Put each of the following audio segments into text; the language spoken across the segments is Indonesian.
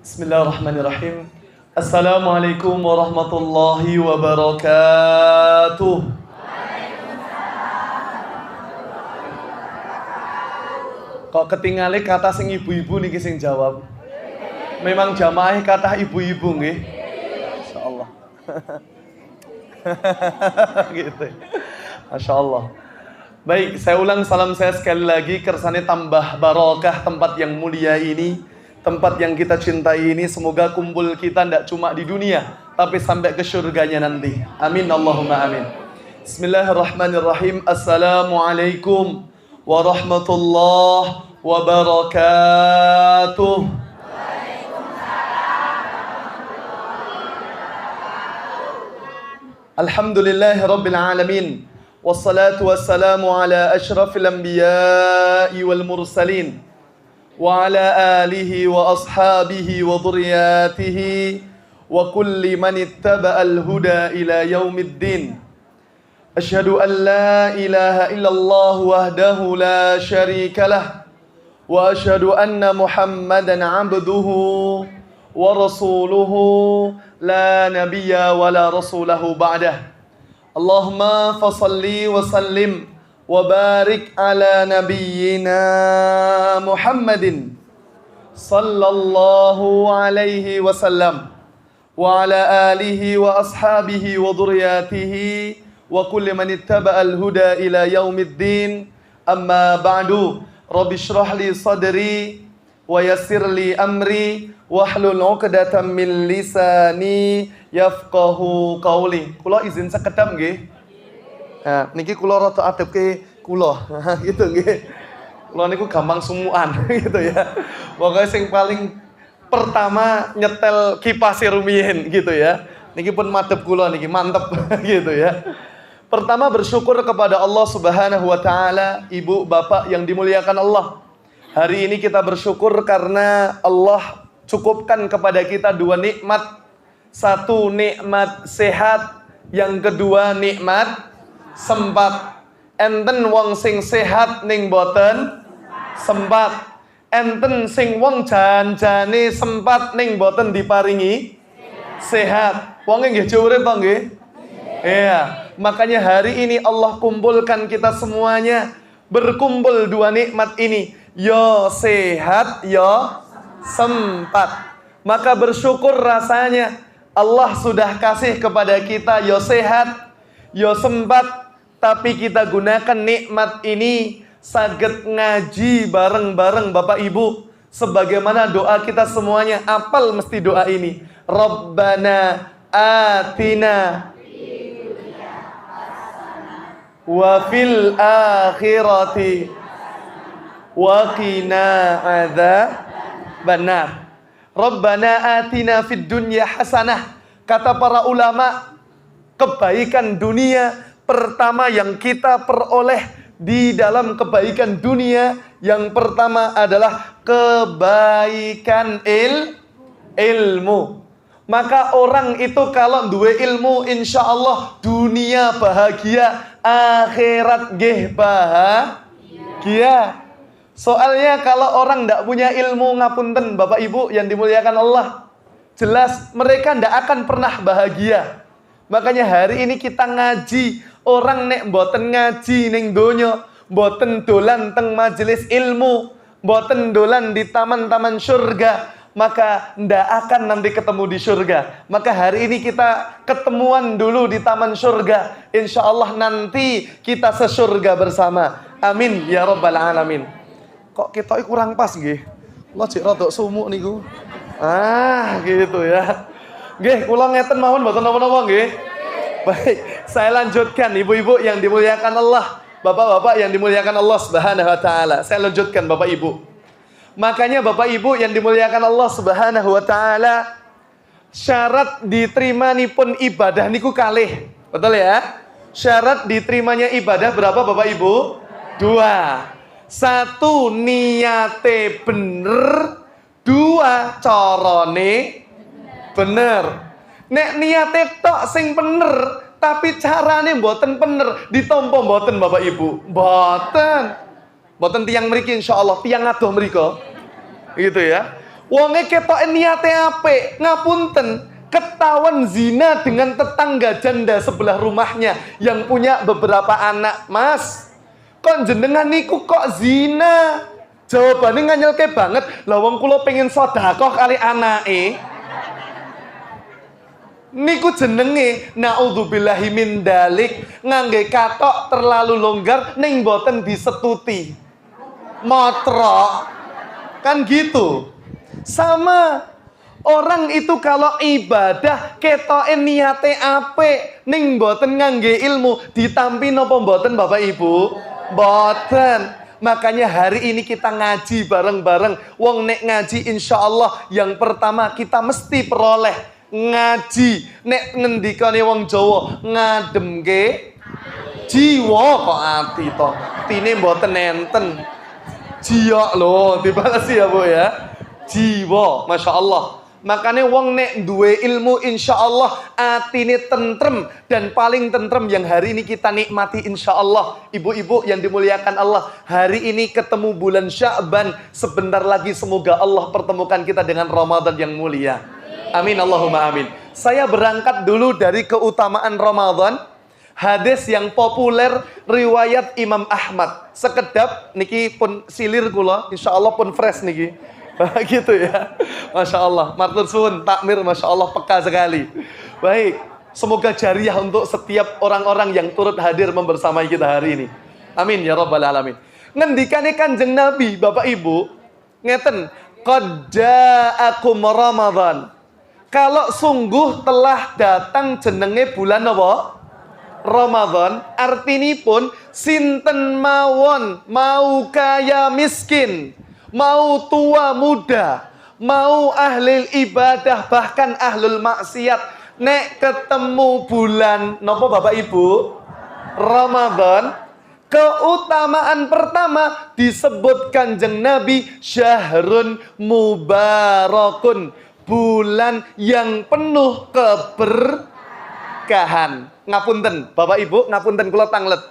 Bismillahirrahmanirrahim. Assalamualaikum warahmatullahi wabarakatuh. Kok ketinggalan kata sing ibu-ibu niki sing jawab. Memang jamaah kata ibu-ibu nggih. Insyaallah. Gitu. Masyaallah. Baik, saya ulang salam saya sekali lagi kersane tambah barokah tempat yang mulia ini. Tempat yang kita cintai ini semoga kumpul kita tidak cuma di dunia tapi sampai ke surganya nanti. Amin Allahumma amin. Bismillahirrahmanirrahim. Assalamualaikum warahmatullahi wabarakatuh. Alhamdulillahi rabbil alamin. Wassalatu wassalamu ala asyrafil anbiya'i wal mursalin. وعلى آله وأصحابه وذرياته وكل من اتبع الهدى إلى يوم الدين أشهد أن لا إله إلا الله وحده لا شريك له وأشهد أن محمدا عبده ورسوله لا نبي ولا رسوله بعده اللهم فصل وسلم وبارك على نبينا محمد صلى الله عليه وسلم وعلى آله وأصحابه وذرياته وكل من اتبع الهدى إلى يوم الدين أما بعد رب اشرح لي صدري ويسر لي أمري واحلل عقدة من لساني يفقه قولي. Kula izin sekedap nggih. Nah, niki kula rada adepke kula. Gitu nggih. Kula niku gampang sumuan gitu ya. Pokoknya sing paling pertama nyetel kipas rumiyin gitu ya. Niki pun madhep kula niki mantep gitu ya. Pertama bersyukur kepada Allah Subhanahu wa taala, ibu bapak yang dimuliakan Allah. Hari ini kita bersyukur karena Allah cukupkan kepada kita dua nikmat. Satu nikmat sehat, yang kedua nikmat sempat. Enten wong sing sehat ning boten sempat. Enten sing wong jan-jane sempat ning boten diparingi sehat. Wong nggih urip to nggih? Iya. Makanya hari ini Allah kumpulkan kita semuanya berkumpul dua nikmat ini, yo sehat, yo sempat. Maka bersyukur rasanya Allah sudah kasih kepada kita yo sehat, yo sempat. Tapi kita gunakan nikmat ini saged ngaji bareng-bareng Bapak Ibu. Sebagaimana doa kita semuanya, apal mesti doa ini. Rabbana atina wa fil akhirati wa qina adzabannar. Rabbana atina fid dunya hasanah. Kata para ulama, kebaikan dunia pertama yang kita peroleh di dalam kebaikan dunia, yang pertama adalah kebaikan ilmu. Maka orang itu kalau duwe ilmu, insya Allah dunia bahagia, akhirat geh bahagia. Soalnya kalau orang tidak punya ilmu, ngapunten Bapak Ibu yang dimuliakan Allah, jelas mereka tidak akan pernah bahagia. Makanya hari ini kita ngaji. Orang nek mboten ngaji ning donya, mboten dolan teng majelis ilmu, mboten dolan di taman-taman surga, maka ndak akan nanti ketemu di surga. Maka hari ini kita ketemuan dulu di taman surga. Insya Allah nanti kita sesurga bersama. Amin ya rabbal alamin. Kok kita kurang pas nggih? Kula jek rada sumuk niku. Gitu ya. Nggih, kula ngeten mawon mboten napa-napa nggih. Baik, saya lanjutkan ibu-ibu yang dimuliakan Allah, bapak-bapak yang dimuliakan Allah Subhanahu wa taala. Saya lanjutkan Bapak Ibu. Makanya Bapak Ibu yang dimuliakan Allah Subhanahu wa taala, syarat diterimanya ibadah niku kalih. Betul ya? Syarat diterimanya ibadah berapa Bapak Ibu? Dua. Satu, niate bener. Dua, carane bener. Nek niate tok sing bener, tapi carane mboten bener, ditampa mboten Bapak Ibu. Mboten. Mboten tiyang mriki insyaallah, tiyang adoh mriko. Gitu ya. Wonge ketoke niate apik, ngapunten, ketahuan zina dengan tetangga janda sebelah rumahnya yang punya beberapa anak. Mas, kok jenengan niku kok zina? Jawabannya nganyelke banget. Lah wong kula pengen sedekah kali anake. Niku jenenge naudzubillahi min dalik, ngangge katok terlalu longgar ning boten disetuti. Motrok. Kan gitu. Sama orang itu kalau ibadah ketoke niate apik ning mboten ngangge ilmu ditampi napa mboten Bapak Ibu? Mboten. Makanya hari ini kita ngaji bareng-bareng. Wong nek ngaji insyaallah yang pertama kita mesti peroleh ngaji. Nek ngendikane wong Jawa ngademke jiwa kok ati to. Tine mboten enten. Jiwa lho dibalas ya Bu ya. Jiwa, Masya Allah. Makanya wong nek duwe ilmu insya Allah atine tentrem. Dan paling tentrem yang hari ini kita nikmati insya Allah. Ibu-ibu yang dimuliakan Allah, hari ini ketemu bulan Sya'ban. Sebentar lagi semoga Allah pertemukan kita dengan Ramadan yang mulia. Amin Allahumma amin. Saya berangkat dulu dari keutamaan Ramadan. Hadis yang populer riwayat Imam Ahmad. Sekedap niki pun silir kula, insya Allah pun fresh niki. Gitu ya. Masya Allah. Matur suwun takmir, Masya Allah peka sekali. Baik. Semoga jariah untuk setiap orang-orang yang turut hadir membersamai kita hari ini. Amin ya rabbal alamin. Ngendikane Kanjeng Nabi, Bapak Ibu, ngeten, qad ja'akum Ramadan. Kalau sungguh telah datang jenenge bulan apa? Ramadan. Artinipun sinten mawon, mau kaya miskin, mau tua muda, mau ahli ibadah, bahkan ahlul maksiat, nek ketemu bulan nopo Bapak Ibu Ramadan, keutamaan pertama disebut Kanjeng Nabi syahrun mubarakun, bulan yang penuh keberkahan. Ngapunten Bapak Ibu, ngapunten kula tanglet.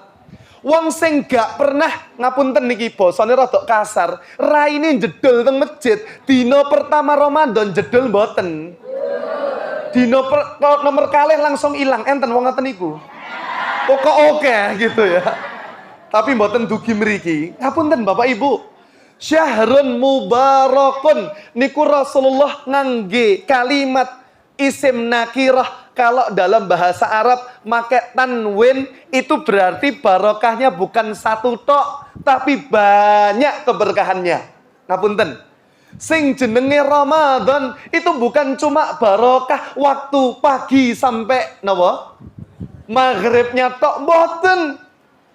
Wong sing gak pernah ngapunten niki basane rada kasar, raine jedul teng masjid, dina pertama Ramadan jedul mboten. Dina nomor kalih langsung ilang, enten wong ngoten niku. Kok oke gitu ya. Tapi mboten dugi mriki. Ngapunten Bapak Ibu. Syahrun mubarakun niku Rasulullah ngangge kalimat isim nakirah. Kalau dalam bahasa Arab make tanwin itu berarti barokahnya bukan satu tok, tapi banyak keberkahannya. Ngapunten. Sing jenenge Ramadan itu bukan cuma barokah waktu pagi sampai napa? Maghribnya tok, mboten.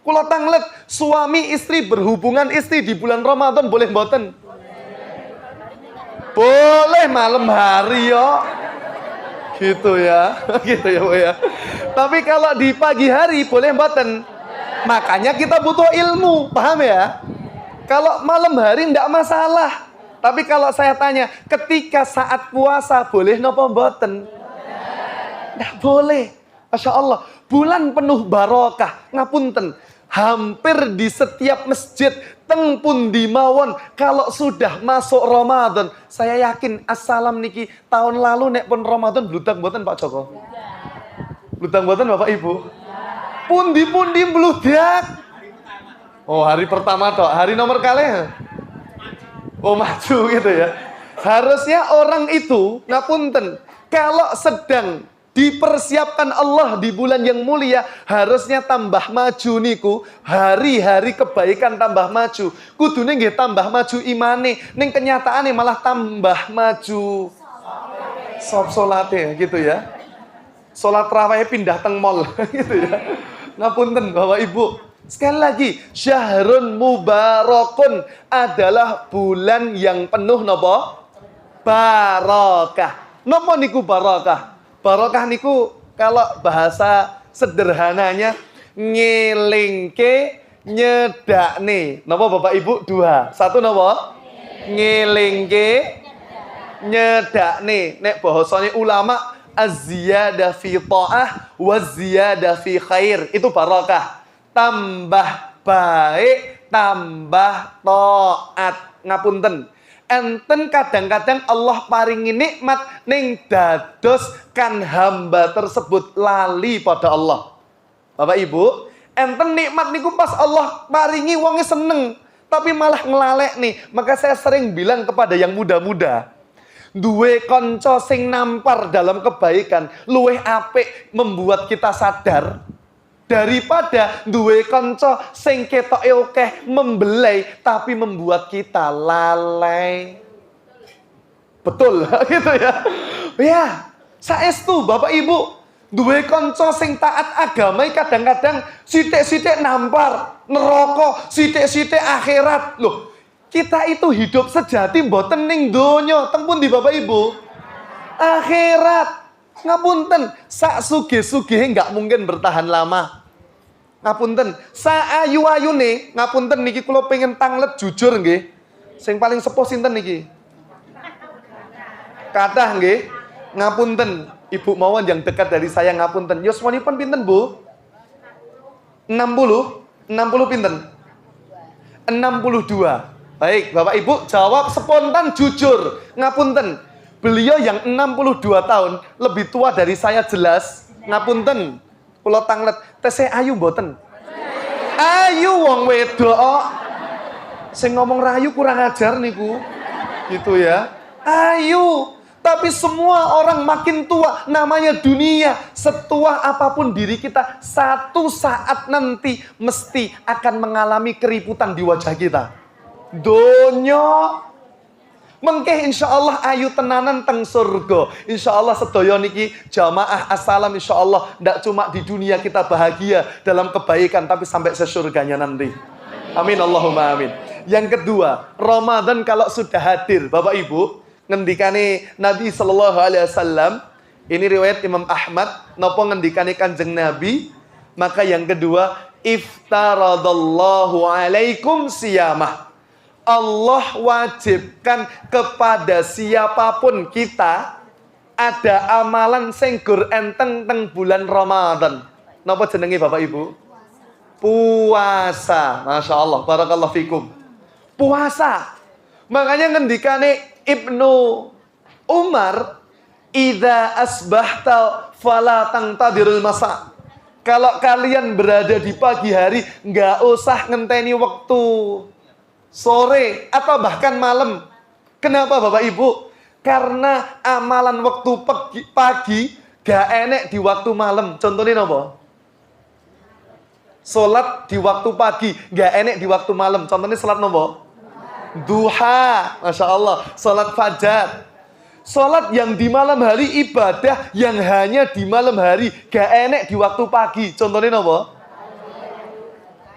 Kula tanglet, suami istri berhubungan istri di bulan Ramadan boleh mboten? Boleh malam hari yo. Gitu ya. Gitu ya Bu ya. Tapi kalau di pagi hari boleh mboten? Makanya kita butuh ilmu, paham ya? Kalau malam hari ndak masalah. Tapi kalau saya tanya, ketika saat puasa boleh napa mboten? Ndak boleh. Masya Allah, bulan penuh barokah. Ngapunten, hampir di setiap masjid teng pundi mawon kalau sudah masuk Ramadan, saya yakin assalam niki tahun lalu nek pun Ramadan bludang mboten Pak Joko? Bludang mboten Bapak Ibu? Pundi-pundi bludak. Oh, hari pertama toh, hari nomor kalih. Oh, maju gitu ya. Harusnya orang itu ngapunten, kalau sedang dipersiapkan Allah di bulan yang mulia, harusnya tambah maju niku, hari-hari kebaikan tambah maju. Kudune nggih tambah maju imane, ning kenyataane malah tambah maju salate gitu ya. Salat tarawih pindah teng mall gitu ya. Ngapunten Bapak Ibu. Sekali lagi, syahrun mubarakun adalah bulan yang penuh napa? Barakah. Napa niku barakah? Barokah niku kalau bahasa sederhananya ngelingke nyedakne. Napa Bapak Ibu? Dua. Satu napa? Ngelingke nyedakne. Nek bahasane ulama az-ziyadah fi ta'ah wa ziyadah fi khair. Itu barokah. Tambah baik, tambah taat. Ngapunten. enten kadang-kadang Allah paringi nikmat ning dados kan hamba tersebut lali pada Allah. Bapak Ibu, enten nikmat niku pas Allah paringi wonge seneng, tapi malah ngelalek nih. Maka saya sering bilang kepada yang muda-muda, duwe konco sing nampar dalam kebaikan luweh apik membuat kita sadar daripada duwe konco sing ketoke akeh membelai tapi membuat kita lalai. Betul gitu ya. Ya, saestu Bapak Ibu, duwe konco sing taat agama kadang-kadang sithik-sithik nampar neraka, sithik-sithik akhirat. Loh, kita itu hidup sejati mboten ning donya, teng pundi Bapak Ibu? Akhirat. Ngapunten, sak sugih-sugihe enggak mungkin bertahan lama. Ngapunten, sak ayu-ayune, ngapunten niki kula pengen tanglet jujur nggih. Sing paling sepuh sinten niki? Kathah nggih. Ngapunten, Ibu mawon yang dekat dari saya ngapunten. Yuswanipun pinten, Bu? 60? 60 pinten? 62. Baik, Bapak Ibu jawab spontan jujur. Ngapunten. Beliau yang 62 tahun lebih tua dari saya jelas. Ngapunten. Kula tanglet, tesih ayu mboten? Ayu wong wedok. Sing ngomong rayu kurang ajar niku. Gitu ya. Ayu. Tapi semua orang makin tua, namanya dunia. Setua apapun diri kita, satu saat nanti mesti akan mengalami keriputan di wajah kita. Donya mengke insyaallah ayu tenanan teng surga. Insyaallah sedaya niki jamaah assalam insyaallah ndak cuma di dunia kita bahagia dalam kebaikan tapi sampai sesurganya nanti. Amin Allahumma amin. Yang kedua, Ramadan kalau sudah hadir, Bapak Ibu, ngendikane Nabi sallallahu alaihi wasallam, ini riwayat Imam Ahmad, napa ngendikane Kanjeng Nabi, maka yang kedua, iftaradallahu alaikum siyamah. Allah wajibkan kepada siapapun kita ada amalan sing gur enteng teng bulan Ramadan. Napa jenenge Bapak Ibu? Puasa. Masya Allah, barakallahu fikum. Puasa. Makanya ngendikane Ibnu Umar, idza asbahta fala tangtadirul masa. Kalau kalian berada di pagi hari, nggak usah ngenteni waktu sore atau bahkan malam. Kenapa Bapak Ibu? Karena amalan waktu pagi gak enek di waktu malam. Contohnya apa? Salat di waktu pagi gak enek di waktu malam. Contohnya salat apa? Duha. Masya Allah. Salat fajar. Salat yang di malam hari, ibadah yang hanya di malam hari gak enek di waktu pagi. Contohnya apa?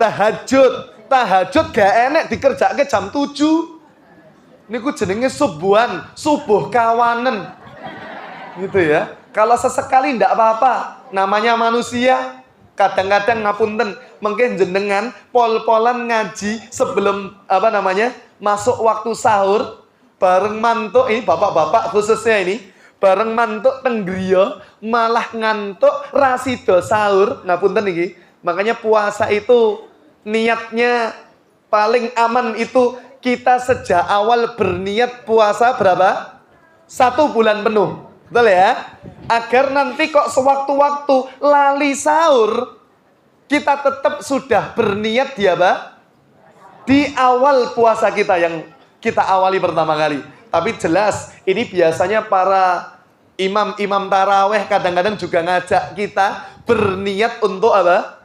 Tahajud. Tahajud gak enek dikerjake jam 7. Niku jenenge subuhan, subuh kawanen. Gitu ya. Kalau sesekali ndak apa-apa, namanya manusia. Kadang-kadang ngapunten, mungkin jenengan pol-polan ngaji sebelum masuk waktu sahur bareng mantuk ini bapak-bapak khususnya ini, bareng mantuk teng griya malah ngantuk rasido sahur. Ngapunten iki. Makanya puasa itu niatnya paling aman itu kita sejak awal berniat puasa berapa? 1 bulan penuh. Betul ya? Agar nanti kok sewaktu-waktu lali sahur, kita tetap sudah berniat di apa? Di awal puasa kita yang kita awali pertama kali. Tapi jelas, ini biasanya para imam-imam taraweh kadang-kadang juga ngajak kita berniat untuk apa?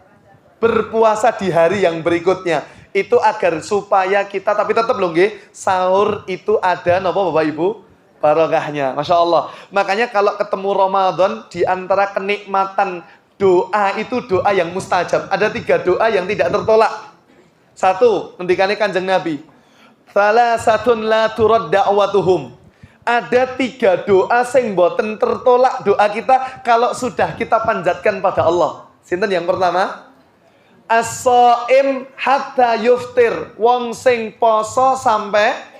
Berpuasa di hari yang berikutnya. Itu agar supaya kita, tapi tetap loh nggih, sahur itu ada napa Bapak Ibu? Barokahnya. Masya Allah. Makanya kalau ketemu Ramadan, di antara kenikmatan doa itu doa yang mustajab. Ada 3 doa yang tidak tertolak. 1, ngendikane Kanjeng Nabi, salasatun la turad da'watuhum. Ada 3 doa sing boten tertolak doa kita kalau sudah kita panjatkan pada Allah. Sinten yang pertama? As-shaim hatta yuftir. Wong sing poso sampai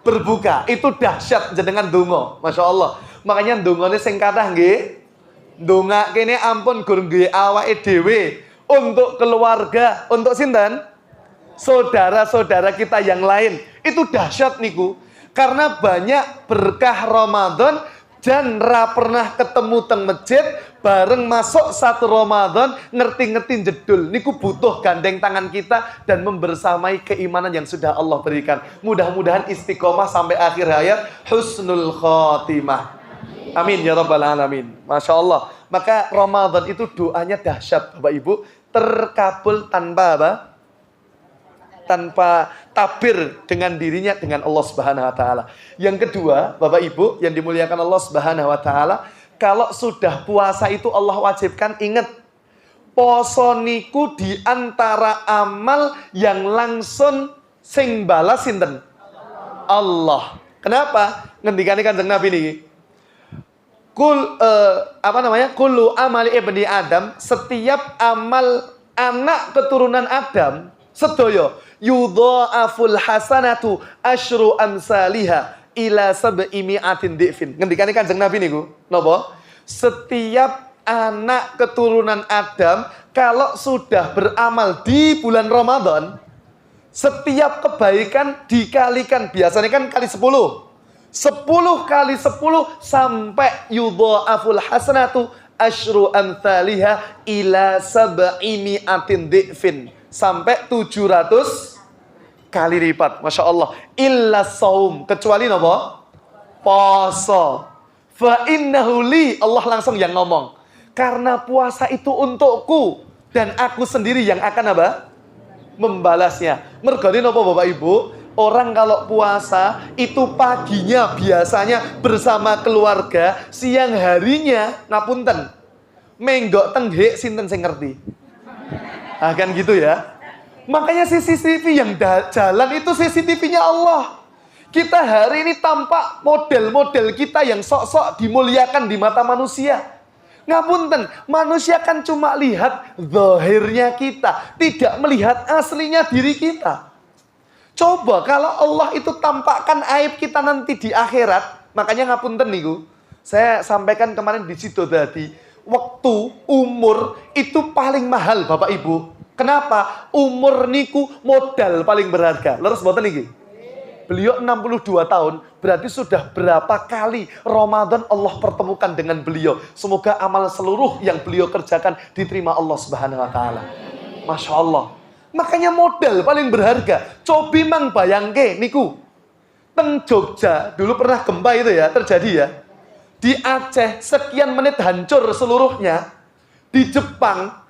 berbuka. Itu dahsyat jenengan donga. Masya Allah. Makanya dongane sing kathah nggih. Donga kene ampun gur nggih awake dhewe, untuk keluarga, untuk sinten? Saudara-saudara kita yang lain. Itu dahsyat niku. Karena banyak berkah Ramadan dan pernah ketemu teng masjid bareng masuk satu Ramadan ngerti-ngerti jedul. Niku butuh gandeng tangan kita dan membersamai keimanan yang sudah Allah berikan. Mudah-mudahan istiqomah sampai akhir hayat, husnul khotimah. Amin ya rabbal alamin. Masya Allah. Maka Ramadan itu doanya dahsyat Bapak Ibu, terkabul tanpa apa? Tanpa tabir dengan dirinya dengan Allah Subhanahu wa taala. Yang kedua, Bapak Ibu yang dimuliakan Allah Subhanahu wa taala, kalau sudah puasa itu Allah wajibkan, ingat, poso niku di antara amal yang langsung sing balas sinten? Allah. Kenapa? Ngendikane Kanjeng Nabi niki. Kullu amali ibni Adam, setiap amal anak keturunan Adam sedaya yudha'aful hasanatu asyru amsalihha ila sab'i mi'atin dhifin. Ngendikane Kanjeng Nabi niku, napa? Setiap anak keturunan Adam kalau sudah beramal di bulan Ramadan, setiap kebaikan dikalikan, biasanya kan kali 10. 10 kali 10 sampai yudha'aful hasanatu asyru amsalihha ila sab'i mi'atin dhifin. Sampai 700 kali lipat. Masya Allah. Illa saum. Kecuali apa? Poso. Fa innahu li. Allah langsung yang ngomong. Karena puasa itu untukku. Dan aku sendiri yang akan apa? Membalasnya. Mergani apa Bapak Ibu? Orang kalau puasa itu paginya biasanya bersama keluarga. Siang harinya ngapunten. Menggok tenggek sinten sing ngerti. Nah, kan gitu ya. Makanya CCTV yang jalan itu CCTV-nya Allah. Kita hari ini tampak model-model kita yang sok-sok dimuliakan di mata manusia. Ngapunten, manusia kan cuma lihat zahirnya kita, tidak melihat aslinya diri kita. Coba kalau Allah itu tampakkan aib kita nanti di akhirat, makanya ngapunten niku. Saya sampaikan kemarin di situ tadi, waktu, umur itu paling mahal Bapak Ibu. Kenapa? Umur niku modal paling berharga. Leres mboten niki? Beliau 62 tahun, berarti sudah berapa kali Ramadan Allah pertemukan dengan beliau. Semoga amal seluruh yang beliau kerjakan diterima Allah Subhanahu wa taala. Masya Allah. Makanya modal paling berharga. Cobi mang bayangke niku. Teng Jogja dulu pernah gempa itu ya, terjadi ya. Di Aceh sekian menit hancur seluruhnya. Di Jepang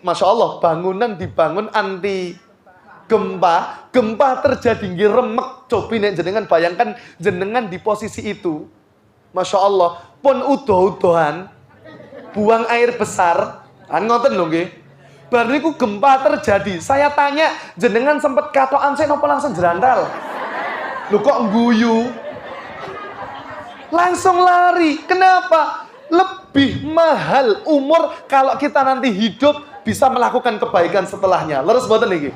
Masya Allah, bangunan dibangun anti gempa. Gempa terjadi nggih remek. Cobi nek jenengan bayangkan jenengan di posisi itu. Masya Allah, pun udoh-udohan buang air besar. Kan ngoten lho nggih. Bar niku gempa terjadi. Saya tanya, jenengan sempat katokan saya napa langsung jerantal? Lho kok ngguyu? Langsung lari. Kenapa? Lebih mahal umur kalau kita nanti hidup bisa melakukan kebaikan setelahnya. Leres mboten niki?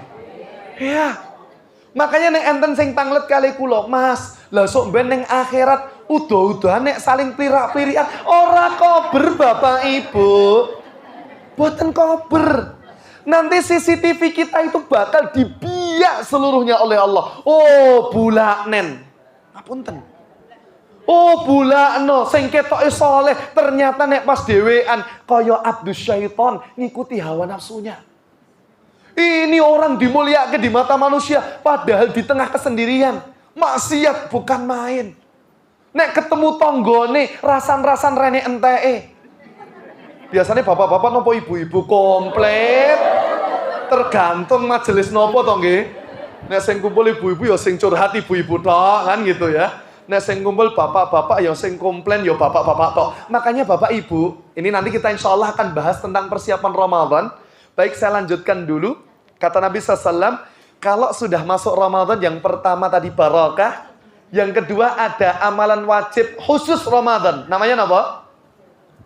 Ya. Makanya nek enten sing tanglet kali kula, Mas, lah sok ben ning akhirat udah-udahan nek saling pirak-pirikan ora kober Bapak Ibu. Boten kober. Nanti CCTV kita itu bakal dibiak seluruhnya oleh Allah. Oh, bulaknen. Ngapunten. Oh bulakno sing ketoke soleh ternyata nek pas dhewean kaya abdus syaiton ngikuti hawa nafsunya. Ini orang dimuliakan di mata manusia padahal di tengah kesendirian. Maksiat bukan main. Nek ketemu tonggone rasan-rasan rene enteke. Biasanya bapak-bapak nopo ibu-ibu komplit. Tergantung majelis nopo to nggih. Nek sing kumpul ibu-ibu ya sing curhat ibu-ibu tok kan gitu ya. Nah, sing kumpul bapak-bapak ya sing komplain ya bapak-bapak tok. Makanya Bapak Ibu, ini nanti kita insya Allah akan bahas tentang persiapan Ramadan. Baik, saya lanjutkan dulu. Kata Nabi SAW, kalau sudah masuk Ramadan, yang pertama tadi barakah, yang kedua ada amalan wajib khusus Ramadan. Namanya apa?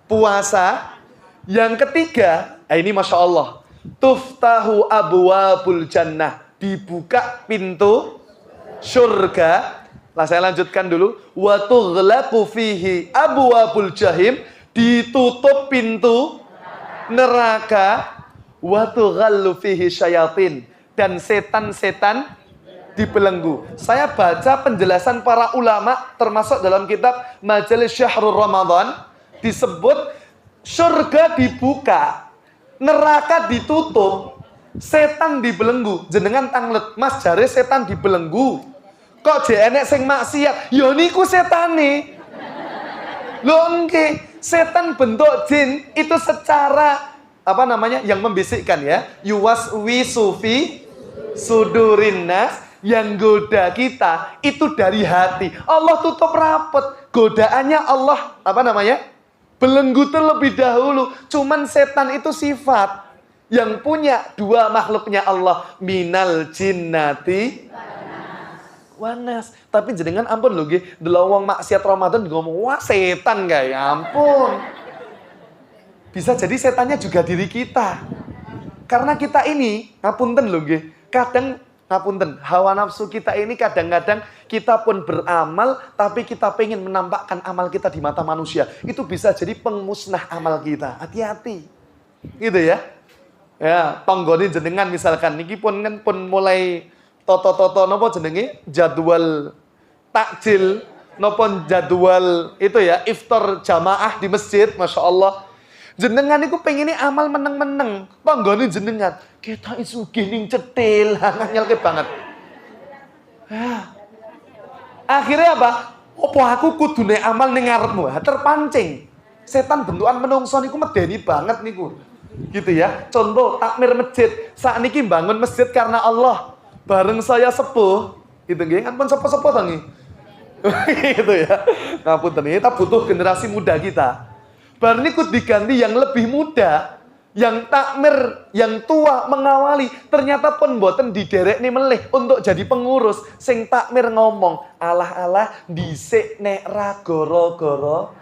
Puasa. Yang ketiga, ini Masya Allah, tuftahu abwabul jannah, dibuka pintu surga. Nah, saya lanjutkan dulu. Wa tughlaqu fihi abwabul jahim, ditutup pintu neraka. Wa tughallu fihi syayatin, dan setan-setan dibelenggu. Saya baca penjelasan para ulama termasuk dalam kitab Majalis Syahrul Ramadan, disebut surga dibuka, neraka ditutup, setan dibelenggu. Jenengan tanglet, Mas jare setan dibelenggu. Kok jek enek sing maksiat? Ya niku setane. Lho nggih, setan bentuk jin itu secara yang membisikkan ya. Yuwaswisu fi sudurin nas, yang goda kita itu dari hati. Allah tutup rapat. Godaannya Allah belenggu terlebih dahulu. Cuman setan itu sifat yang punya dua makhluknya Allah, minal jinnati wanas. Tapi jenengan ampun lho nggih, delok wong maksiat Ramadan ngomong wah setan gak ya ampun. Bisa jadi setannya juga diri kita. Karena kita ini ngapunten lho nggih, kadang ngapunten, hawa nafsu kita ini kadang-kadang kita pun beramal, tapi kita pengen menampakkan amal kita di mata manusia. Itu bisa jadi pengmusnah amal kita. Hati-hati. Gitu ya. Ya, tonggoni jenengan misalkan niki pun mulai toto-toto napa jenenge jadwal takjil napa jadwal itu ya iftar jamaah di masjid, Masya Allah. Jenengan iku pengennya amal meneng-meneng. Tonggoni jenengan kita isu gini cetil, nganyelke banget. Ya. Akhirnya apa? Opo aku kudune amal ning ngarepmu? Terpancing. Setan bentukan menungso niku medeni banget niku. Gitu ya. Contoh takmir masjid. Sakniki bangun masjid karena Allah. Bareng saya sepuh, gitu nggih. Kan pun sepuh-sepuh to nggih. Gitu ya. Ngapunten, kita butuh generasi muda kita. Bar niku diganti yang lebih muda, yang takmir, yang tua mengawali, ternyata pun mboten diderekne melih untuk jadi pengurus. Sing takmir ngomong, alah-alah dhisik nek ra goro-goro.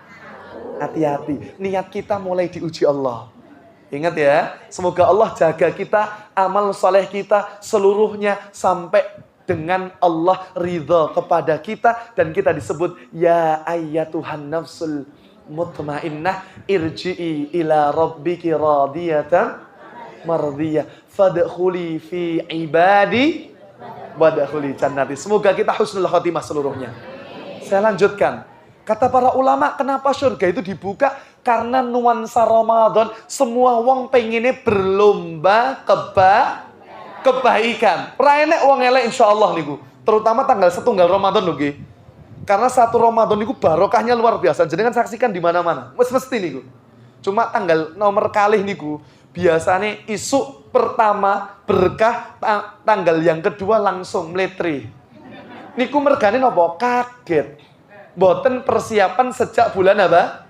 Hati-hati, niat kita mulai diuji Allah. Ingat ya, semoga Allah jaga kita, amal soleh kita seluruhnya sampai dengan Allah ridha kepada kita, dan kita disebut ya ayyatuhan nafsul mutmainnah irji'i ila rabbiki radiyatan mardiyah fadkhuli fi ibadi wadkhuli jannati. Semoga kita husnul khotimah seluruhnya. Saya lanjutkan. Kata para ulama, kenapa surga itu dibuka? Karena nuansa Ramadan, semua wong pengennya berlomba kebaikan. Ra enek wong elek insyaallah niku. Terutama tanggal 1 Ramadan lho nggih. Karena 1 Ramadan niku barokahnya luar biasa. Jenengan saksikan di mana-mana. Mesti niku. Cuma tanggal nomor kalih niku biasanya isu pertama berkah, tanggal yang kedua langsung mletri. Niku mergane napa? Kaget. Boten persiapan sejak bulan apa?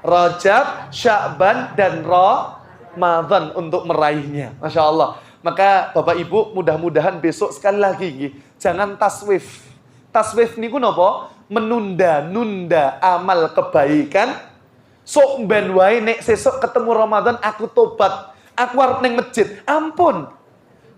Rajab, Sya'ban, dan Ramadan untuk meraihnya. Masya Allah. Maka Bapak Ibu mudah-mudahan besok sekali lagi jangan taswif. Taswif niku napa? Menunda-nunda amal kebaikan. Sok ben wae nek sesuk ketemu Ramadan aku tobat. Aku arep ning masjid. Ampun.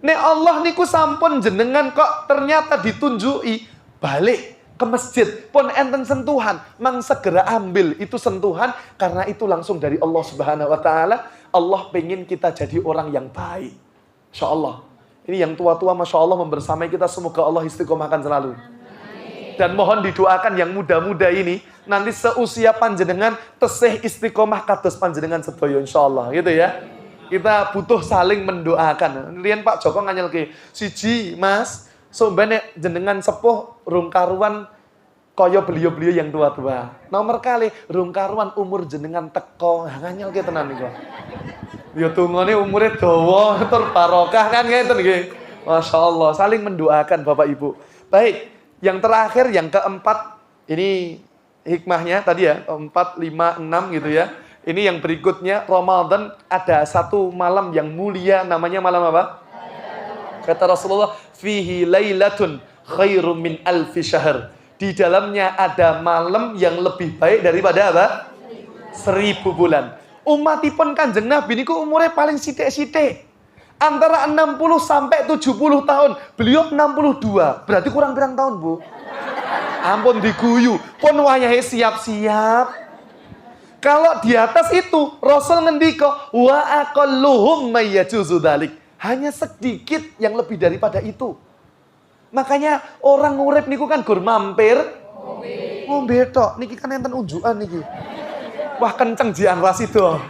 Nek Allah niku sampun jenengan kok ternyata ditunjuki balik ke masjid pun enten sentuhan, mang segera ambil itu sentuhan, karena itu langsung dari Allah Subhanahu wa taala. Allah pengen kita jadi orang yang baik. Insyaallah. Ini yang tua-tua Masya Allah membersamai kita, semoga Allah istiqomahkan selalu. Dan mohon didoakan yang muda-muda ini nanti seusia panjenengan tesih istiqomah kados panjenengan sedaya insyaallah, gitu ya. Kita butuh saling mendoakan. Riyen Pak Joko nganyelke, siji Mas, sombane jenengan sepuh rung karuan kaya beliau-beliau yang tua-tua. Nomor kali rung karuan umur jenengan teko, nganyelke tenan niku. Ya tungone umure dawa tur barokah kan ngeten nggih. Masyaallah, saling mendoakan Bapak Ibu. Baik, yang terakhir yang keempat ini hikmahnya tadi ya, 4, 5, 6 gitu ya. Ini yang berikutnya, Ramadan ada satu malam yang mulia, namanya malam apa? Kata Rasulullah, fihi lailatun khairum min alfi syahr. Di dalamnya ada malam yang lebih baik daripada apa? 1000 bulan. Umatipun Kanjeng Nabi niku umurnya paling sithik-sithik. Antara 60 sampai 70 tahun. Beliau 62. Berarti kurang pirang tahun, Bu? Ampun diguyu. Pun wayahe siap-siap. Kalau di atas itu Rasul ngendika wa aqalluhum may yajuzu dzalik. Hanya sedikit yang lebih daripada itu. Makanya orang ngurip niku kan gur mampir. Ngombe tok. Niki kan enten unjukan niki. Wah kenceng jian rasido.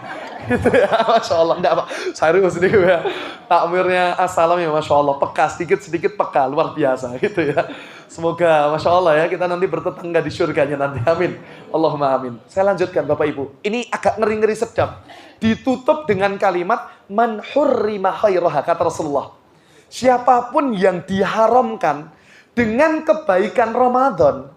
Gitu ya, Masya Allah. Enggak Pak, serius nih ya. Takmirnya assalam ya Masya Allah. Peka, sedikit-sedikit peka, luar biasa gitu ya. Semoga Masya Allah ya, kita nanti bertetangga di surganya nanti. Amin. Allahumma amin. Saya lanjutkan Bapak Ibu. Ini agak ngeri-ngeri sedap. Ditutup dengan kalimat, man hurrima khairaha, kata Rasulullah. Siapapun yang diharamkan dengan kebaikan Ramadan,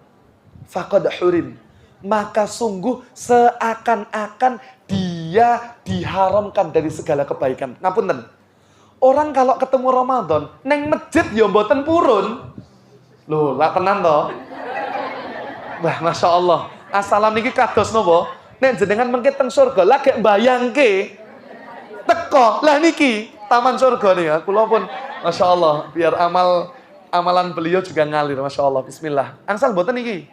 faqad hurim. Maka sungguh seakan-akan dia diharamkan dari segala kebaikan. Ngapunten. Orang kalau ketemu Ramadan, neng masjid ya mboten purun. Loh, lah tenan toh. Wah, Masya Allah. Assalam niki kados napa? Nek jenengan mengke teng surga, lagi bayangke teko. Lah niki taman surga nih ya. Kula pun Masya Allah, biar amalan beliau juga ngalir. Masya Allah. Bismillah. Angsal mboten niki?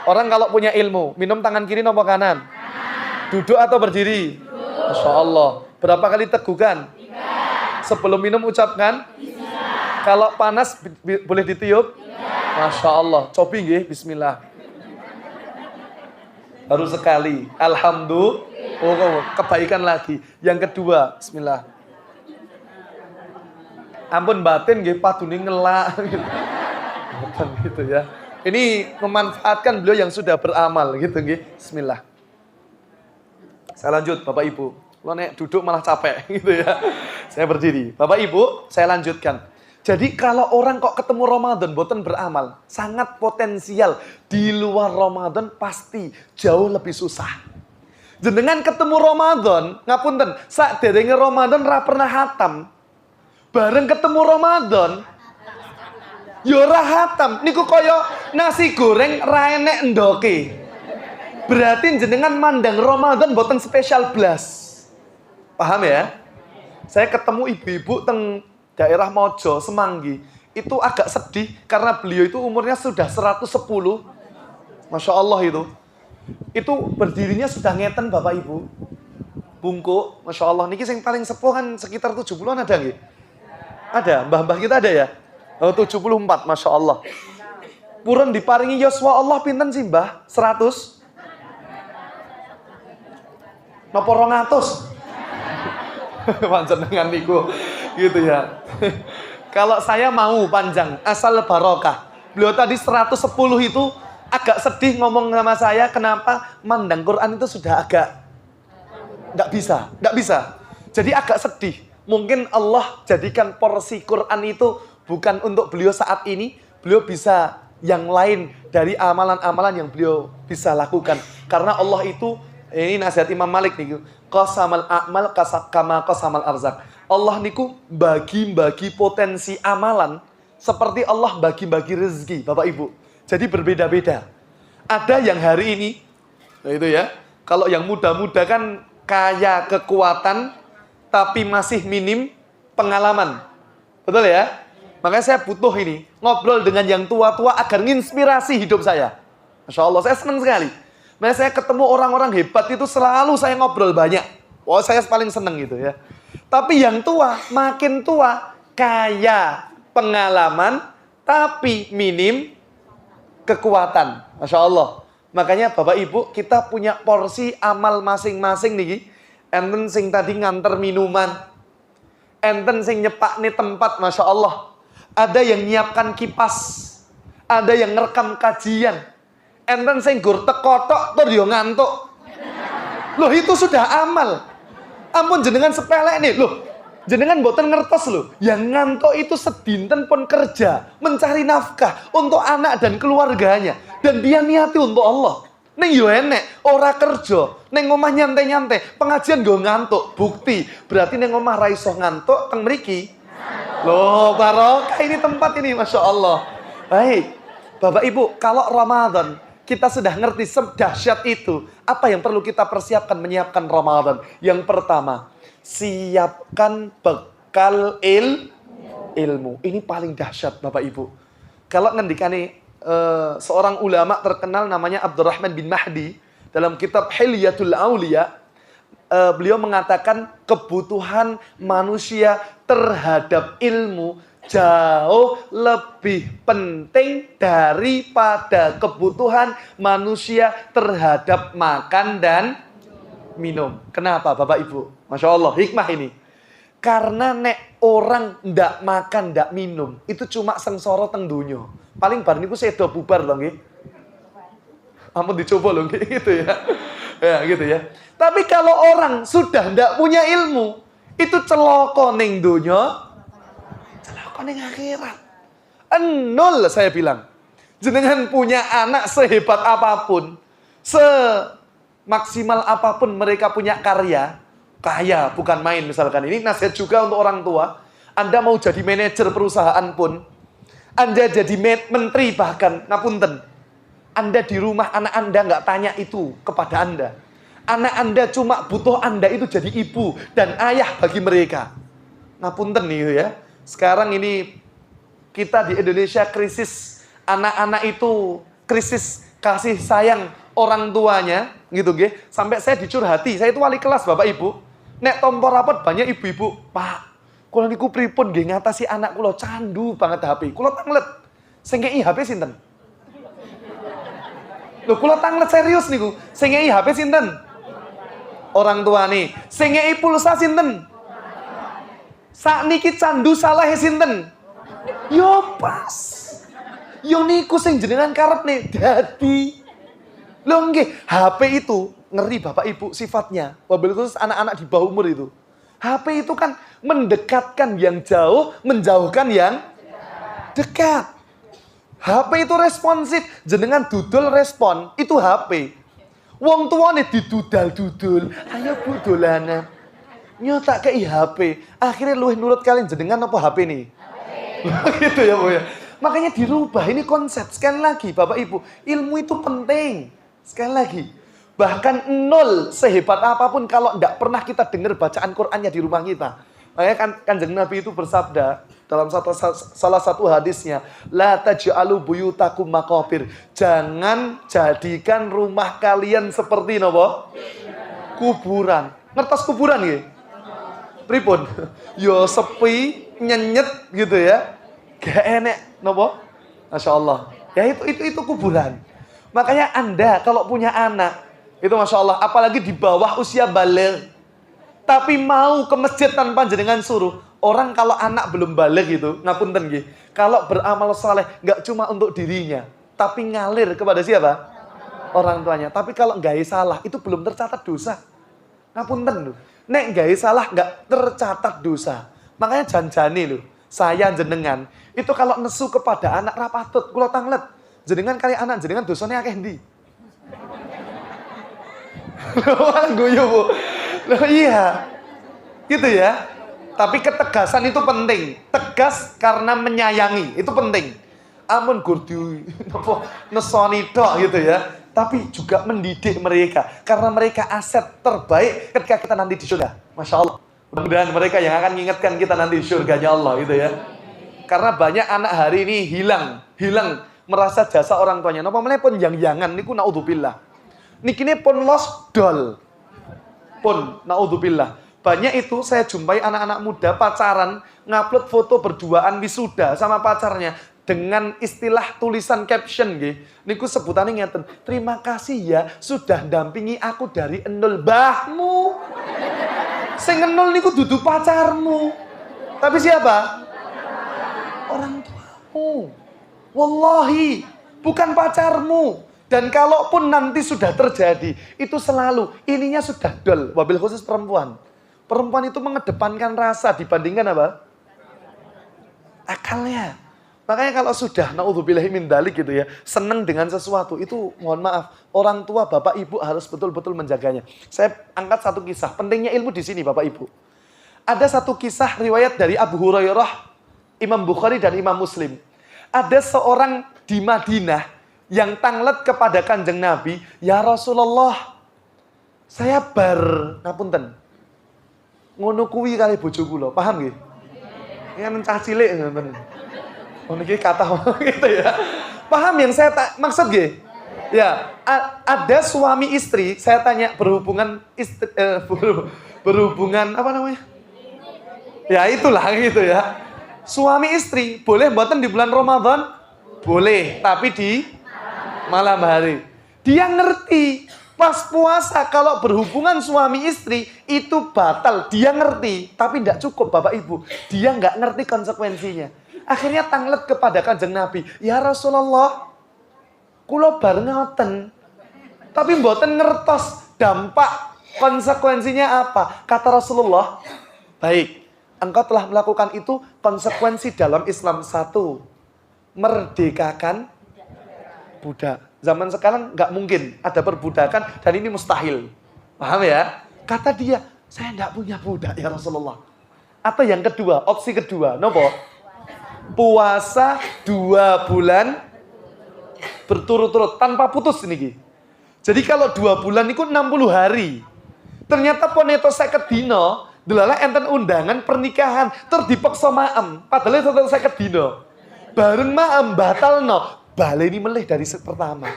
Orang kalau punya ilmu, minum tangan kiri nopo kanan? Duduk atau berdiri? Masya Allah. Berapa kali tegukan? 3. Sebelum minum ucapkan? Bismillah. Kalau panas boleh ditiup? Masya Allah. Cobi nggih, bismillah. Baru sekali. Alhamdulillah. Oh, kebaikan lagi. Yang kedua, bismillah. Ampun batin nggih padune ngelak gitu ya. Ini memanfaatkan beliau yang sudah beramal gitu nggih. Bismillah. Saya lanjut Bapak Ibu. Lo nek duduk malah capek gitu ya. Saya berdiri. Bapak Ibu, saya lanjutkan. Jadi kalau orang kok ketemu Ramadan boten beramal, sangat potensial di luar Ramadan pasti jauh lebih susah. Jenengan ketemu Ramadan, ngapunten, saderenge Ramadan ra pernah hatam. Bareng ketemu Ramadan ya ora hatam. Niku kaya nasi goreng ra enek endoke. Berarti jenengan mandang Ramadan boten spesial blas. Paham ya? Saya ketemu ibu-ibu teng daerah Mojo, Semanggi. Itu agak sedih karena beliau itu umurnya sudah 110. Masya Allah itu. Itu berdirinya sudah ngeten Bapak Ibu. Bungkuk, Masya Allah. Niki yang paling sepuh kan sekitar 70-an ada nggih? Ada, mbah-mbah kita ada ya? Oh, 74, Masya Allah. Purun diparingi yoswa Allah pinten sih mbah? 100? Napa 200? Panjenengan niku gitu ya. Kalau saya mau panjang, asal barokah. Beliau tadi 110 itu agak sedih ngomong sama saya, kenapa mandang Quran itu sudah agak nggak bisa. Jadi agak sedih. Mungkin Allah jadikan porsi Quran itu bukan untuk beliau saat ini, beliau bisa yang lain dari amalan-amalan yang beliau bisa lakukan. Karena Allah itu, ini nasihat Imam Malik nih, qasamal a'mal kama qasamal arzak. Allah niku bagi-bagi potensi amalan seperti Allah bagi-bagi rezeki, Bapak Ibu. Jadi berbeda-beda. Ada yang hari ini, nah itu ya, kalau yang muda-muda kan kaya kekuatan, tapi masih minim pengalaman. Betul ya? Makanya saya butuh ini, ngobrol dengan yang tua-tua agar menginspirasi hidup saya. Masya Allah, saya senang sekali. Makanya saya ketemu orang-orang hebat itu selalu saya ngobrol banyak. Wah, saya paling senang gitu ya. Tapi yang tua, makin tua, kaya pengalaman, tapi minim kekuatan. Masya Allah. Makanya Bapak Ibu, kita punya porsi amal masing-masing nih. Enten sing tadi nganter minuman. Enten sing nyepak nih tempat, Masya Allah. Ada yang nyiapkan kipas, ada yang ngerekam kajian. Enten sing gur tekotok tur yo ngantuk. Loh itu sudah amal. Ampun jenengan sepele nih, loh. Jenengan mboten ngertos loh. Yang ngantuk itu sedinten pun kerja, mencari nafkah untuk anak dan keluarganya, dan dia niati untuk Allah. Neng yo enek, ora kerja, neng omah nyantai-nyantai, pengajian go ngantuk. Bukti, berarti neng omah ra iso ngantuk teng mriki. Loh, barokah ini tempat ini, Masya Allah. Baik, Bapak Ibu, kalau Ramadan kita sudah ngerti sedahsyat itu, apa yang perlu kita persiapkan menyiapkan Ramadan? Yang pertama, siapkan bekal ilmu. Ini paling dahsyat, Bapak Ibu. Kalau ngendikane seorang ulama terkenal namanya Abdurrahman bin Mahdi, dalam kitab Hilyatul Aulia, beliau mengatakan kebutuhan manusia terhadap ilmu jauh lebih penting daripada kebutuhan manusia terhadap makan dan minum. Kenapa Bapak Ibu? Masya Allah, hikmah ini. Karena nek orang ndak makan, ndak minum, itu cuma sengsara teng donya. Paling bar niku sedo bubar lho nggih. Ampun dicoba lho nggih gitu ya. Ya gitu ya. Tapi kalau orang sudah ndak punya ilmu, itu celaka ning donya, celaka ning akhirat. Nol saya bilang. Jenengan punya anak sehebat apapun, semaksimal apapun mereka punya karya, kaya bukan main misalkan. Ini nasihat juga untuk orang tua. Anda mau jadi manajer perusahaan pun, Anda jadi menteri bahkan, ngapunten. Anda di rumah anak Anda nggak tanya itu kepada Anda. Anak Anda cuma butuh Anda itu jadi ibu dan ayah bagi mereka. Ngapunten nih ya. Sekarang ini kita di Indonesia krisis anak-anak itu, krisis kasih sayang orang tuanya gitu nggih. Sampai saya dicurhati, saya itu wali kelas Bapak Ibu. Nek tompo rapot banyak ibu-ibu, "Pak, kula niku pripun nggih ngatasi anak kula candu banget HP. Kula tanglet. Sing ngeki HP sinten?" Lho kula tanglet serius niku. Sing ngeki HP sinten? Orang tua nih. Sing ngeki pulsa sinten? Sakniki candu salah sinten? Yo pas. Yo niku sing jenengan karepne dadi. Lho nggih, HP itu ngeri Bapak Ibu sifatnya. Wabil khusus anak-anak di bawah umur itu. HP itu kan mendekatkan yang jauh, menjauhkan yang dekat. HP itu responsif, jenengan dudul respon, itu HP. Wong tuane didudal-dudul, ayo Bu dolanan. Nyotak kei HP, akhirnya luwih nurut kalian jenengan apa HP nih? Gitu ya Bu ya. Makanya dirubah, ini konsep. Sekali lagi Bapak Ibu, ilmu itu penting. Sekali lagi, bahkan nol sehebat apapun kalau tidak pernah kita dengar bacaan Qur'annya di rumah kita. Makanya Kanjeng Nabi itu bersabda dalam salah satu hadisnya, la taj'alu buyutakum maqabir. Jangan jadikan rumah kalian seperti napa? Kuburan. Ngertos kuburan nggih? Pripun? Yo sepi, nyenyet gitu ya. Gak enek napa? Masya Allah. Ya itu kuburan. Makanya Anda kalau punya anak, itu Masya Allah, apalagi di bawah usia balik, tapi mau ke masjid tanpa jenengan suruh. Orang kalau anak belum balik gitu, ngapunten nggih, kalau beramal saleh nggak cuma untuk dirinya, tapi ngalir kepada siapa? Orang tuanya. Tapi kalau nggak salah, itu belum tercatat dosa. Ngapunten lho. Nek nggak salah nggak tercatat dosa. Makanya janjane lho, saya jenengan itu kalau nesu kepada anak rapatut, kula tanglet. Jenengan kali anak jenengan dosane akeh ndi? Loh, guyu Bu. Loh iya. Gitu ya. Tapi ketegasan itu penting. Tegas karena menyayangi, itu penting. Amun gurdu napa nesoni tok gitu ya. Tapi juga mendidik mereka karena mereka aset terbaik ketika kita nanti di surga. Masya Allah. Mudah-mudahan mereka yang akan mengingatkan kita nanti di surganya Allah gitu ya. Karena banyak anak hari ini hilang merasa jasa orang tuanya. Napa meneh pun yang-yangan niku naudzubillah. Nikine pun lost doll. Pun naudzubillah. Banyak itu saya jumpai anak-anak muda pacaran ngupload foto berduaan wisuda sama pacarnya dengan istilah tulisan caption nggih. Niku sebutannya ngeten. Terima kasih ya sudah dampingi aku dari enul mbahmu. Sing enul niku dudu pacarmu. Tapi siapa? Orang tuamu. Wallahi, bukan pacarmu. Dan kalaupun nanti sudah terjadi, itu selalu ininya sudah dol. Wabil khusus perempuan. Perempuan itu mengedepankan rasa dibandingkan apa? Akalnya. Makanya kalau sudah naudzubillahi min dzalik gitu ya, senang dengan sesuatu itu mohon maaf, orang tua Bapak Ibu harus betul-betul menjaganya. Saya angkat satu kisah, pentingnya ilmu di sini Bapak Ibu. Ada satu kisah riwayat dari Abu Hurairah, Imam Bukhari dan Imam Muslim. Ada seorang di Madinah yang tanglet kepada Kanjeng Nabi, "Ya Rasulullah, saya ngapunten. Ngono kuwi kali bojo kula, paham nggih? Yen cah cilik ngoten. Oh niki kata gitu ya. Paham yang saya maksud nggih? Ya, ada suami istri, saya tanya berhubungan berhubungan apa namanya? Ya itulah gitu ya. Suami istri boleh mboten di bulan Ramadan? Boleh, tapi di malam hari. Dia ngerti pas puasa kalau berhubungan suami istri itu batal. Dia ngerti, tapi tidak cukup Bapak Ibu. Dia nggak ngerti konsekuensinya. Akhirnya tanglet kepada Kanjeng Nabi. Ya Rasulullah, kula bareng ngoten. Tapi mboten ngertos dampak konsekuensinya apa. Kata Rasulullah, baik. Engkau telah melakukan itu, konsekuensi dalam Islam. Satu, merdekakan budak. Zaman sekarang nggak mungkin ada perbudakan dan ini mustahil. Paham ya? Kata dia, saya nggak punya budak ya Rasulullah. Atau yang kedua, opsi kedua, nopo? Puasa 2 bulan berturut-turut tanpa putus ini. Jadi kalau 2 bulan itu 60 hari. Ternyata poneto 50 dino. Delalah enten undangan pernikahan terdipaksa maem. Padahal itu 50 dino. Bareng maem batalno. Baleni melih dari pertama.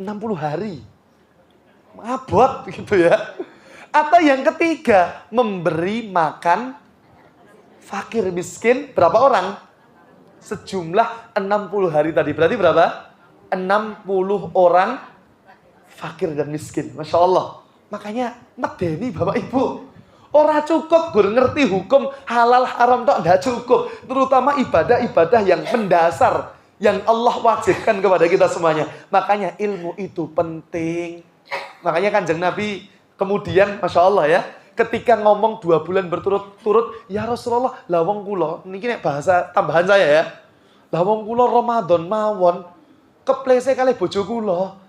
60 hari. Abot gitu ya. Atau yang ketiga, memberi makan fakir miskin berapa orang? Sejumlah 60 hari tadi. Berarti berapa? 60 orang fakir dan miskin. Masya Allah. Makanya medeni Bapak Ibu. Ora cukup gur ngerti hukum halal haram tok nggak cukup. Terutama ibadah-ibadah yang mendasar yang Allah wajibkan kepada kita semuanya. Makanya ilmu itu penting. Makanya Kanjeng Nabi kemudian Masya Allah ya, ketika ngomong 2 bulan berturut-turut, ya Rasulullah, lawang kula, ini bahasa tambahan saya ya. Lawang kula Ramadan mawon keplese kali bojo kula.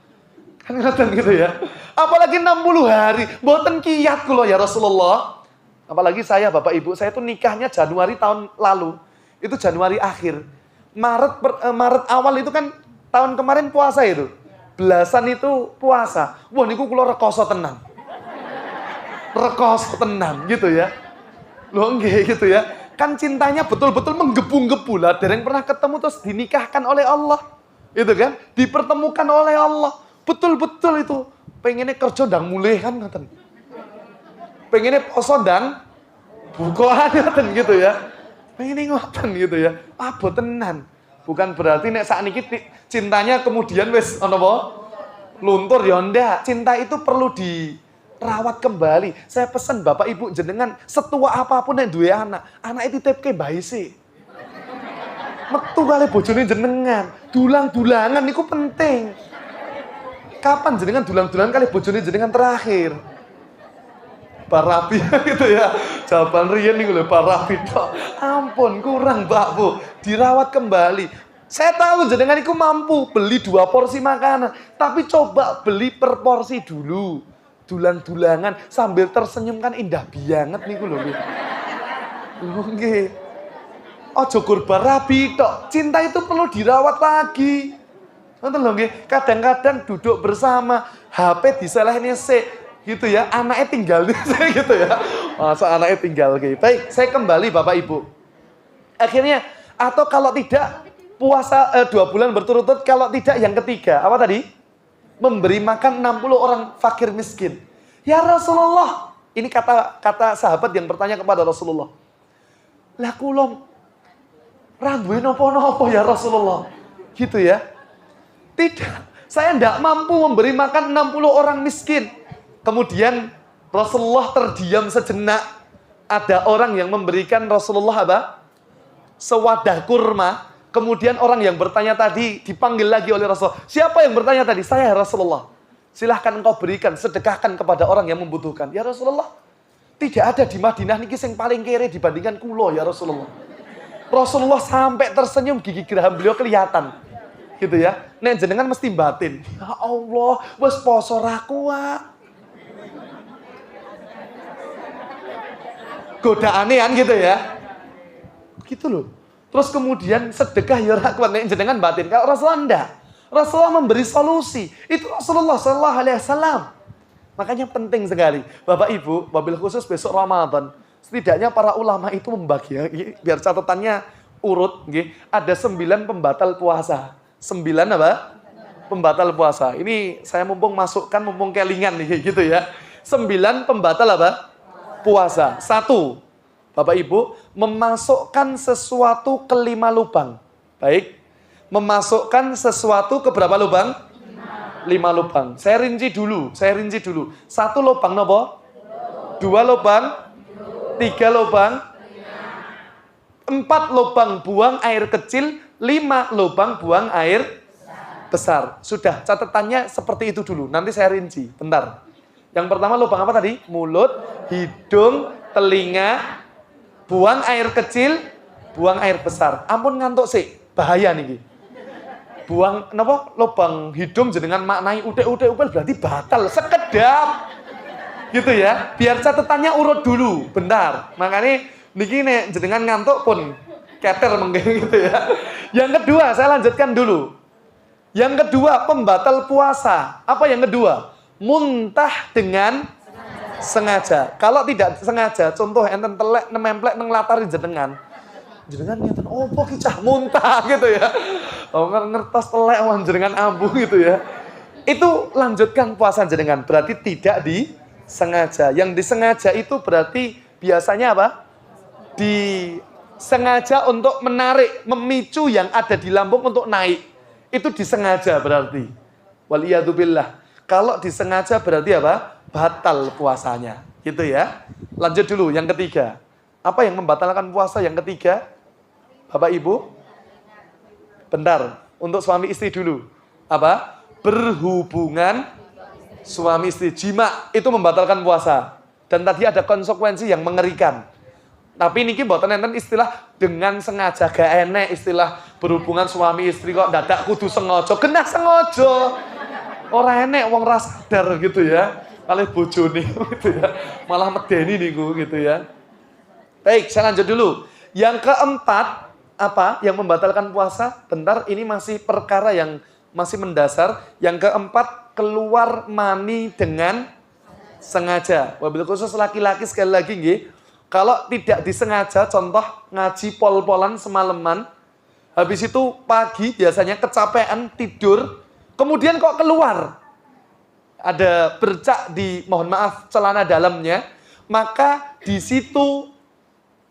Kan ngoten gitu ya. Apalagi 60 hari, mboten kiyat kula ya Rasulullah. Apalagi saya Bapak Ibu, saya tuh nikahnya Januari tahun lalu. Itu Januari akhir. Maret awal itu kan tahun kemarin puasa itu. Belasan itu puasa. Wah niku kula rekoso tenan. Rekoso tenan gitu ya. Loh nggih gitu ya. Kan cintanya betul-betul menggebu-gebu lah. Dereng pernah ketemu terus dinikahkan oleh Allah. Itu kan, dipertemukan oleh Allah. Betul-betul itu. Pengennya kerja ndang mulih kan ngoten. Pengennya poso ndang bukaan ngoten gitu ya. Pengennya ngoten gitu ya. Abot tenan. Bukan berarti nek sakniki cintanya kemudian wis ana apa? Luntur ya ndak. Cinta itu perlu dirawat kembali. Saya pesan Bapak Ibu jenengan setua apapun yang duwe anak itu titipke bae sih. Metu kali bojone jenengan. Dulang-dulangan niku penting. Kapan jenengan dulang-dulangan kali bojone jenengan terakhir? Parapi gitu ya. Jawaban riyen niku lho parapi tok. Ampun, kurang Mbak Bu. Dirawat kembali. Saya tahu jenengan iku mampu beli 2 porsi makanan, tapi coba beli per porsi dulu. Dulang-dulangan sambil tersenyum kan indah banget niku lho. Lho nggih. Aja kurba rabi tok. Cinta itu perlu dirawat lagi. Nonton lho nggih, kadang-kadang duduk bersama, HP diselehne sik gitu ya, anaknya tinggal gitu ya. Masa anaknya tinggal gitu. Baik, saya kembali Bapak Ibu. Akhirnya atau kalau tidak puasa 2 bulan berturut-turut, kalau tidak yang ketiga, apa tadi? Memberi makan 60 orang fakir miskin. Ya Rasulullah, ini kata sahabat yang bertanya kepada Rasulullah. Lah kula ra duwe napa-napa ya Rasulullah. Gitu ya. Tidak, saya tidak mampu memberi makan 60 orang miskin. Kemudian Rasulullah terdiam sejenak. Ada orang yang memberikan Rasulullah apa? Sewadah kurma. Kemudian orang yang bertanya tadi dipanggil lagi oleh Rasulullah. Siapa yang bertanya tadi? Saya Rasulullah. Silahkan engkau berikan, sedekahkan kepada orang yang membutuhkan. Ya Rasulullah, tidak ada di Madinah niki sing paling kere dibandingkan kulo ya Rasulullah. Rasulullah sampai tersenyum, gigi geraham beliau kelihatan. Gitu ya. Nek jenengan mesti batin. Ya Allah, wis poso ra kuat. Godaane kan gitu ya. Gitu loh. Terus kemudian sedekah ya ora kuat nek jenengan batin. Kalau Rasulullah enggak. Rasulullah memberi solusi. Itu Rasulullah sallallahu alaihi wasallam. Makanya penting sekali. Bapak Ibu, wabil khusus besok Ramadan. Setidaknya para ulama itu membagi ya, biar catatannya urut, ada 9 pembatal puasa. 9 apa? Pembatal puasa. Ini saya mumpung kelingan nih gitu ya. 9 pembatal apa? Puasa. 1. Bapak Ibu, memasukkan sesuatu ke 5 lubang. Baik, memasukkan sesuatu ke berapa lubang? 5 lubang. Saya rinci dulu. 1 lubang nopo? 2 lubang? 3 lubang? 4 lubang buang air kecil, 5 lubang buang air besar. Sudah, catatannya seperti itu dulu. Nanti saya rinci. Bentar. Yang pertama lubang apa tadi? Mulut, hidung, telinga, buang air kecil, buang air besar. Ampun ngantuk sih. Bahaya nih. Buang napa lubang hidung jenengan maknai utek berarti batal sekedap. Gitu ya. Biar catatannya urut dulu. Bentar. Makanya niki nek jenengan ngantuk pun keter mengke gitu ya. Yang kedua, saya lanjutkan dulu. Yang kedua, pembatal puasa. Apa yang kedua? Muntah dengan sengaja. Kalau tidak sengaja, contoh enten telek nememplek nang latari jenengan ngeten opo ki cah muntah gitu ya. Oh ngertos telek wan jenengan ambu gitu ya. Itu lanjutkan puasa jenengan, berarti tidak disengaja. Yang disengaja itu berarti biasanya apa? Disengaja untuk menarik, memicu yang ada di lambung untuk naik. Itu disengaja berarti. Waliyadzubillah. Kalau disengaja berarti apa? Batal puasanya. Gitu ya. Lanjut dulu yang ketiga. Apa yang membatalkan puasa yang ketiga? Bapak Ibu? Bentar. Untuk suami istri dulu. Apa? Berhubungan suami istri. Jima itu membatalkan puasa. Dan tadi ada konsekuensi yang mengerikan. Tapi niki mboten enten istilah dengan sengaja, gak enek istilah berhubungan suami istri kok dadak kudu sengaja. Kena sengaja. Ora enek wong ra sadar gitu ya. Kalih bojone gitu ya. Malah medeni niku gitu ya. Baik, saya lanjut dulu. Yang keempat, apa yang membatalkan puasa? Bentar, ini masih perkara yang masih mendasar. Yang keempat, keluar mani dengan sengaja. Wabil khusus laki-laki sekali lagi nggih. Kalau tidak disengaja, contoh ngaji pol-polan semalaman, habis itu pagi biasanya kecapean tidur, kemudian kok keluar. Ada bercak di, mohon maaf, celana dalamnya, maka di situ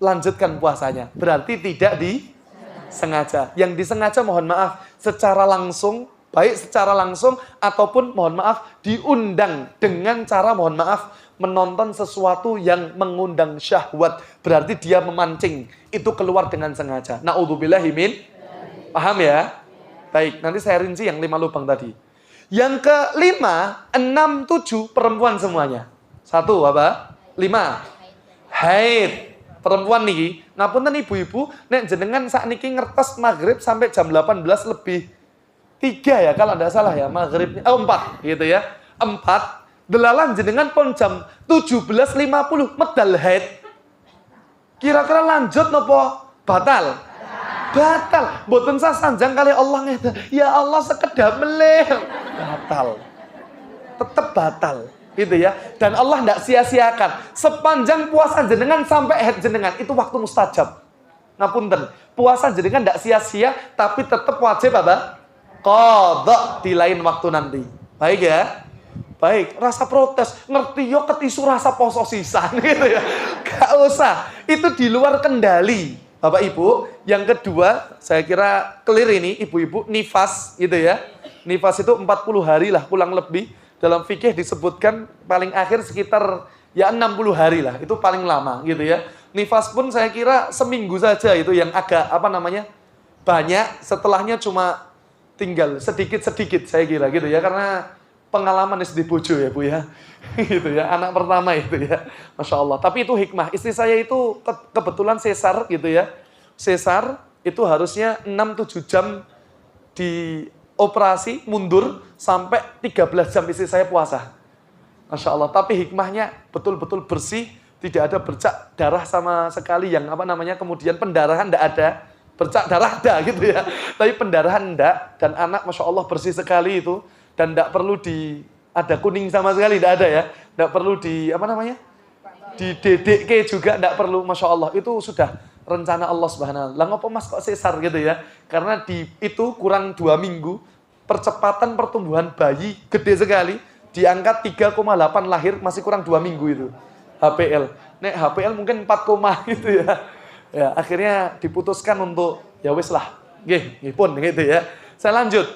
lanjutkan puasanya. Berarti tidak disengaja. Yang disengaja mohon maaf, secara langsung, baik secara langsung ataupun mohon maaf diundang dengan cara mohon maaf menonton sesuatu yang mengundang syahwat, berarti dia memancing, itu keluar dengan sengaja. Na'udzubillahi min. Paham ya? Baik, nanti saya rinci yang 5 lubang tadi. Yang kelima, 6, 7 perempuan semuanya. 1 apa? 5. Haid. Perempuan niki, ngapunten ibu-ibu, nek jenengan saat niki ngertos maghrib sampai jam 18 lebih 3 ya kalau tidak salah ya maghribnya. 4 gitu ya. 4. Delalan jenengan pun jam 17.50 medal haid. Kira-kira lanjut nopo? Batal. Batal. Mboten sasanjang kali Allah ngeten. Ya Allah sekedap melih. Batal. Tetap batal. Gitu ya. Dan Allah tidak sia-siakan. Sepanjang puasa jenengan sampai haid jenengan itu waktu mustajab. Ngapunten. Puasa jenengan tidak sia-sia tapi tetap wajib apa? Qadha di lain waktu nanti. Baik ya. Baik, rasa protes, ngerti yo ketisu rasa poso sisan gitu ya. Gak usah, itu di luar kendali. Bapak Ibu, yang kedua, saya kira clear ini ibu-ibu, nifas gitu ya. Nifas itu 40 hari lah, kurang lebih. Dalam fikih disebutkan paling akhir sekitar ya 60 hari lah, itu paling lama gitu ya. Nifas pun saya kira seminggu saja itu yang agak apa namanya banyak, setelahnya cuma tinggal sedikit-sedikit saya kira gitu ya, karena pengalaman istri bojo ya Bu ya. Gitu ya, anak pertama itu ya. Masya Allah. Tapi itu hikmah. Istri saya itu kebetulan sesar gitu ya. Sesar itu harusnya 6-7 jam di operasi, mundur sampai 13 jam istri saya puasa. Masya Allah. Tapi hikmahnya betul-betul bersih, tidak ada bercak darah sama sekali yang apa namanya, kemudian pendarahan tidak ada. Bercak darah ada gitu ya. Tapi pendarahan enggak, dan anak Masya Allah bersih sekali itu. Dan tidak perlu ada kuning sama sekali, tidak ada ya. Tidak perlu apa namanya? Didedekke juga, tidak perlu, Masya Allah. Itu sudah rencana Allah Subhanahu wa ta'ala. Lah ngopo mas kok sesar gitu ya? Karena itu kurang 2 minggu, percepatan pertumbuhan bayi gede sekali. Di angka 3,8 lahir, masih kurang 2 minggu itu. HPL. Nek HPL mungkin 4 koma gitu ya. Ya, akhirnya diputuskan untuk ya wis lah. Nggih pun gitu ya. Saya lanjut.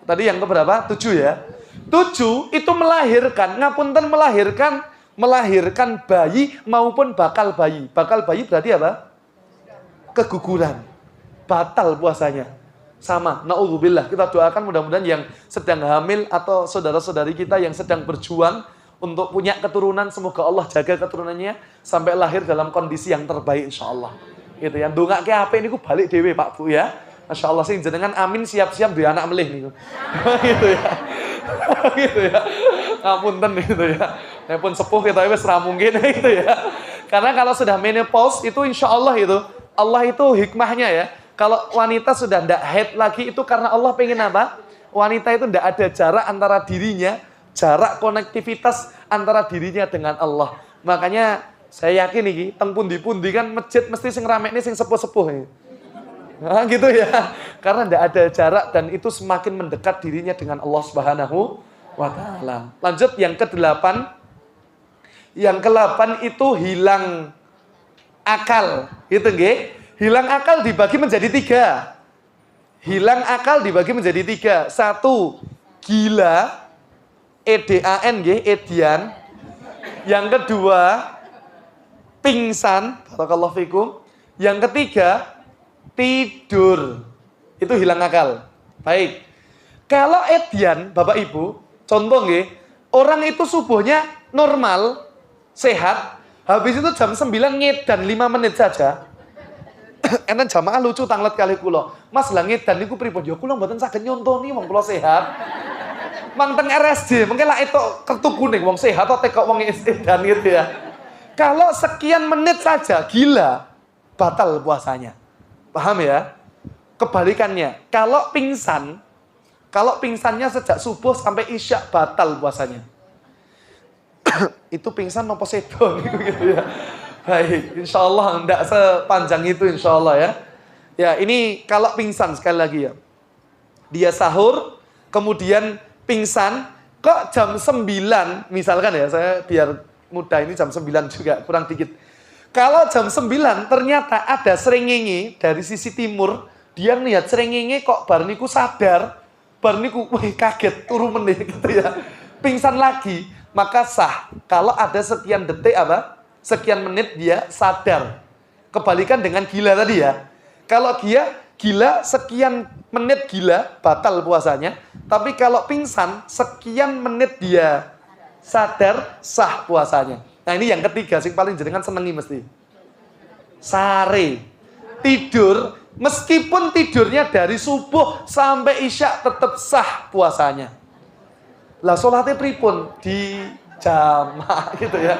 Tadi yang keberapa? 7 ya. 7 itu melahirkan, ngapunten melahirkan bayi maupun bakal bayi. Bakal bayi berarti apa? Keguguran. Batal puasanya. Sama, naudzubillah. Kita doakan mudah-mudahan yang sedang hamil atau saudara-saudari kita yang sedang berjuang untuk punya keturunan, semoga Allah jaga keturunannya sampai lahir dalam kondisi yang terbaik insyaallah. Gitu ya. Ndongake ape niku balik dhewe Pak Bu ya. Masyaallah sing jenengan amin siap-siap duwe anak melih niku. Gitu ya. Gitu ya. Ngapunten gitu ya. Nek pun sepuh kita wis ra mungkin gitu ya. Karena kalau sudah menopause itu insyaallah itu Allah itu hikmahnya ya. Kalau wanita sudah tidak haid lagi itu karena Allah pengen apa? Wanita itu tidak ada jarak antara dirinya, jarak konektivitas antara dirinya dengan Allah. Makanya saya yakin nih, teng pundi-pundi kan masjid mesti sing rame ini sing sepuh-sepuh ini. Nah, gitu ya. Karena tidak ada jarak dan itu semakin mendekat dirinya dengan Allah Subhanahu wa taala. Lanjut yang ke-8. Yang ke-8 itu hilang akal. Gitu nggih. Hilang akal dibagi menjadi 3. Hilang akal dibagi menjadi 3. 1, gila, EDAN, edian. Yang kedua, pingsan, barakallahu fikum. Yang ketiga, tidur. Itu hilang akal. Baik. Kalau edian, Bapak Ibu, contoh nggih, orang itu subuhnya normal, sehat, habis itu jam 9 ngedan 5 menit saja. Enten jamaah lucu tanglet kali kula. Mas lah ngedan niku pripun? Ya kula mboten saged nyontoni wong kula sehat. Mang teng RSJ, mungkin lah itu kartu kuning wong sehat atau tekok wong edan gitu ya. Kalau sekian menit saja gila, batal puasanya. Paham ya? Kebalikannya, kalau pingsannya sejak subuh sampai isya batal puasanya. Itu pingsan nopo sedo gitu ya. Baik, insya Allah enggak sepanjang itu insya Allah ya. Ya ini kalau pingsan sekali lagi ya. Dia sahur, kemudian pingsan, kok jam 9 misalkan ya, saya biar mudah ini jam 9 juga, kurang dikit. Kalau jam 9 ternyata ada srengenge dari sisi timur, dia ngelihat srengenge kok bar niku sadar, bar niku wih kaget, turu meneh gitu ya. Pingsan lagi, maka sah. Kalau ada sekian detik apa? Sekian menit dia sadar. Kebalikan dengan gila tadi ya. Kalau dia gila, sekian menit gila, batal puasanya. Tapi kalau pingsan, sekian menit dia sadar, sah puasanya. Nah ini yang ketiga, sing paling jenengan senengi mesti. Sare. Tidur, meskipun tidurnya dari subuh sampai isya tetap sah puasanya. Lah sholatnya pripun? Di jamaah gitu ya.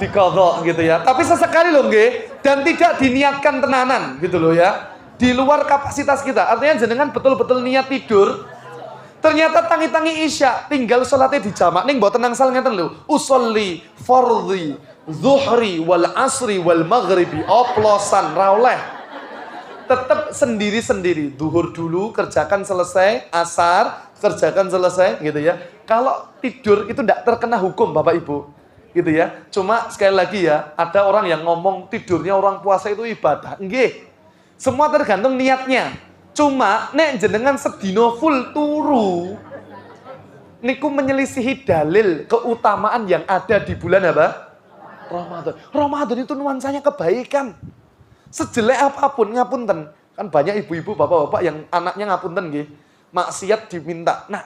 Dikodok gitu ya. Tapi sesekali loh nggih, dan tidak diniatkan tenanan gitu loh ya. Di luar kapasitas kita. Artinya jenengan betul-betul niat tidur. Ternyata tangi-tangi isya, tinggal sholatnya di jamak. Ning mboten nangsal ngeten lho. Usolli fardhi zuhri wal asri wal maghribi. Oplosan ra oleh. Tetap sendiri-sendiri. Zuhur dulu kerjakan selesai, asar kerjakan selesai gitu ya. Kalau tidur itu tidak terkena hukum Bapak Ibu. Gitu ya. Cuma sekali lagi ya, ada orang yang ngomong tidurnya orang puasa itu ibadah. Nggih. Semua tergantung niatnya. Cuma nek jenengan sedino full turu niku menyelisihi dalil keutamaan yang ada di bulan apa? Ramadan. Ramadan itu nuansanya kebaikan. Sejelek apapun ngapunten. Kan banyak ibu-ibu, bapak-bapak yang anaknya ngapunten nggih. Maksiat diminta. Nah,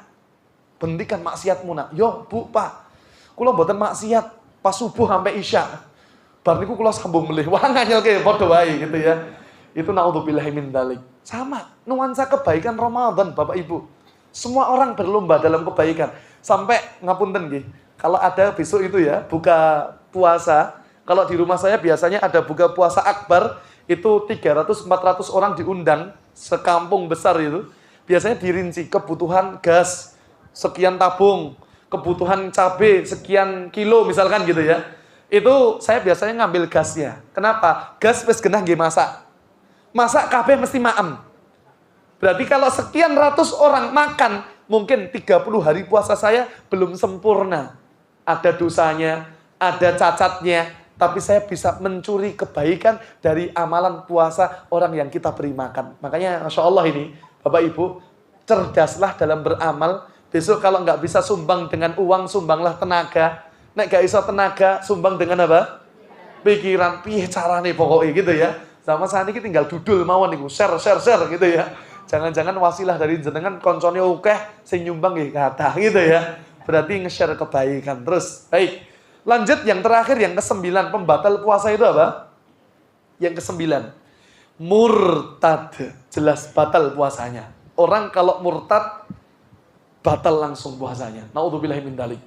hentikan maksiatmu nak. Yo, Bu, Pak. Kula mboten maksiat pas subuh sampai isya. Bar niku kula sambung melih. Wah nganyelke padha wae gitu ya. Itu naudzubillahi min dzalik. Sama, nuansa kebaikan Ramadan Bapak Ibu. Semua orang berlomba dalam kebaikan. Sampai ngapunten nggih. Kalau ada besok itu ya, buka puasa. Kalau di rumah saya biasanya ada buka puasa akbar, itu 300-400 orang diundang, sekampung besar itu. Biasanya dirinci kebutuhan gas sekian tabung, kebutuhan cabai sekian kilo misalkan gitu ya. Itu saya biasanya ngambil gasnya. Kenapa? Gas wis genah nggih masak. Masak kabeh mesti maem. Berarti kalau sekian ratus orang makan, mungkin 30 hari puasa saya belum sempurna. Ada dosanya, ada cacatnya, tapi saya bisa mencuri kebaikan dari amalan puasa orang yang kita beri makan. Makanya Masya Allah ini, Bapak Ibu, cerdaslah dalam beramal. Besok kalau nggak bisa sumbang dengan uang, sumbanglah tenaga. Nek nggak bisa tenaga, sumbang dengan apa? Pikiran, piye carane pokoknya gitu ya. Sama saat ini tinggal dudul mawon niku, share gitu ya. Jangan-jangan wasilah dari jenengan koncone akeh sing nyumbang nggih kathah gitu ya. Berarti nge-share kebaikan terus. Baik. Lanjut yang terakhir, yang ke-9, pembatal puasa itu apa? Yang ke-9, murtad. Jelas batal puasanya. Orang kalau murtad, batal langsung puasanya. Naudzubillahi min dzalik.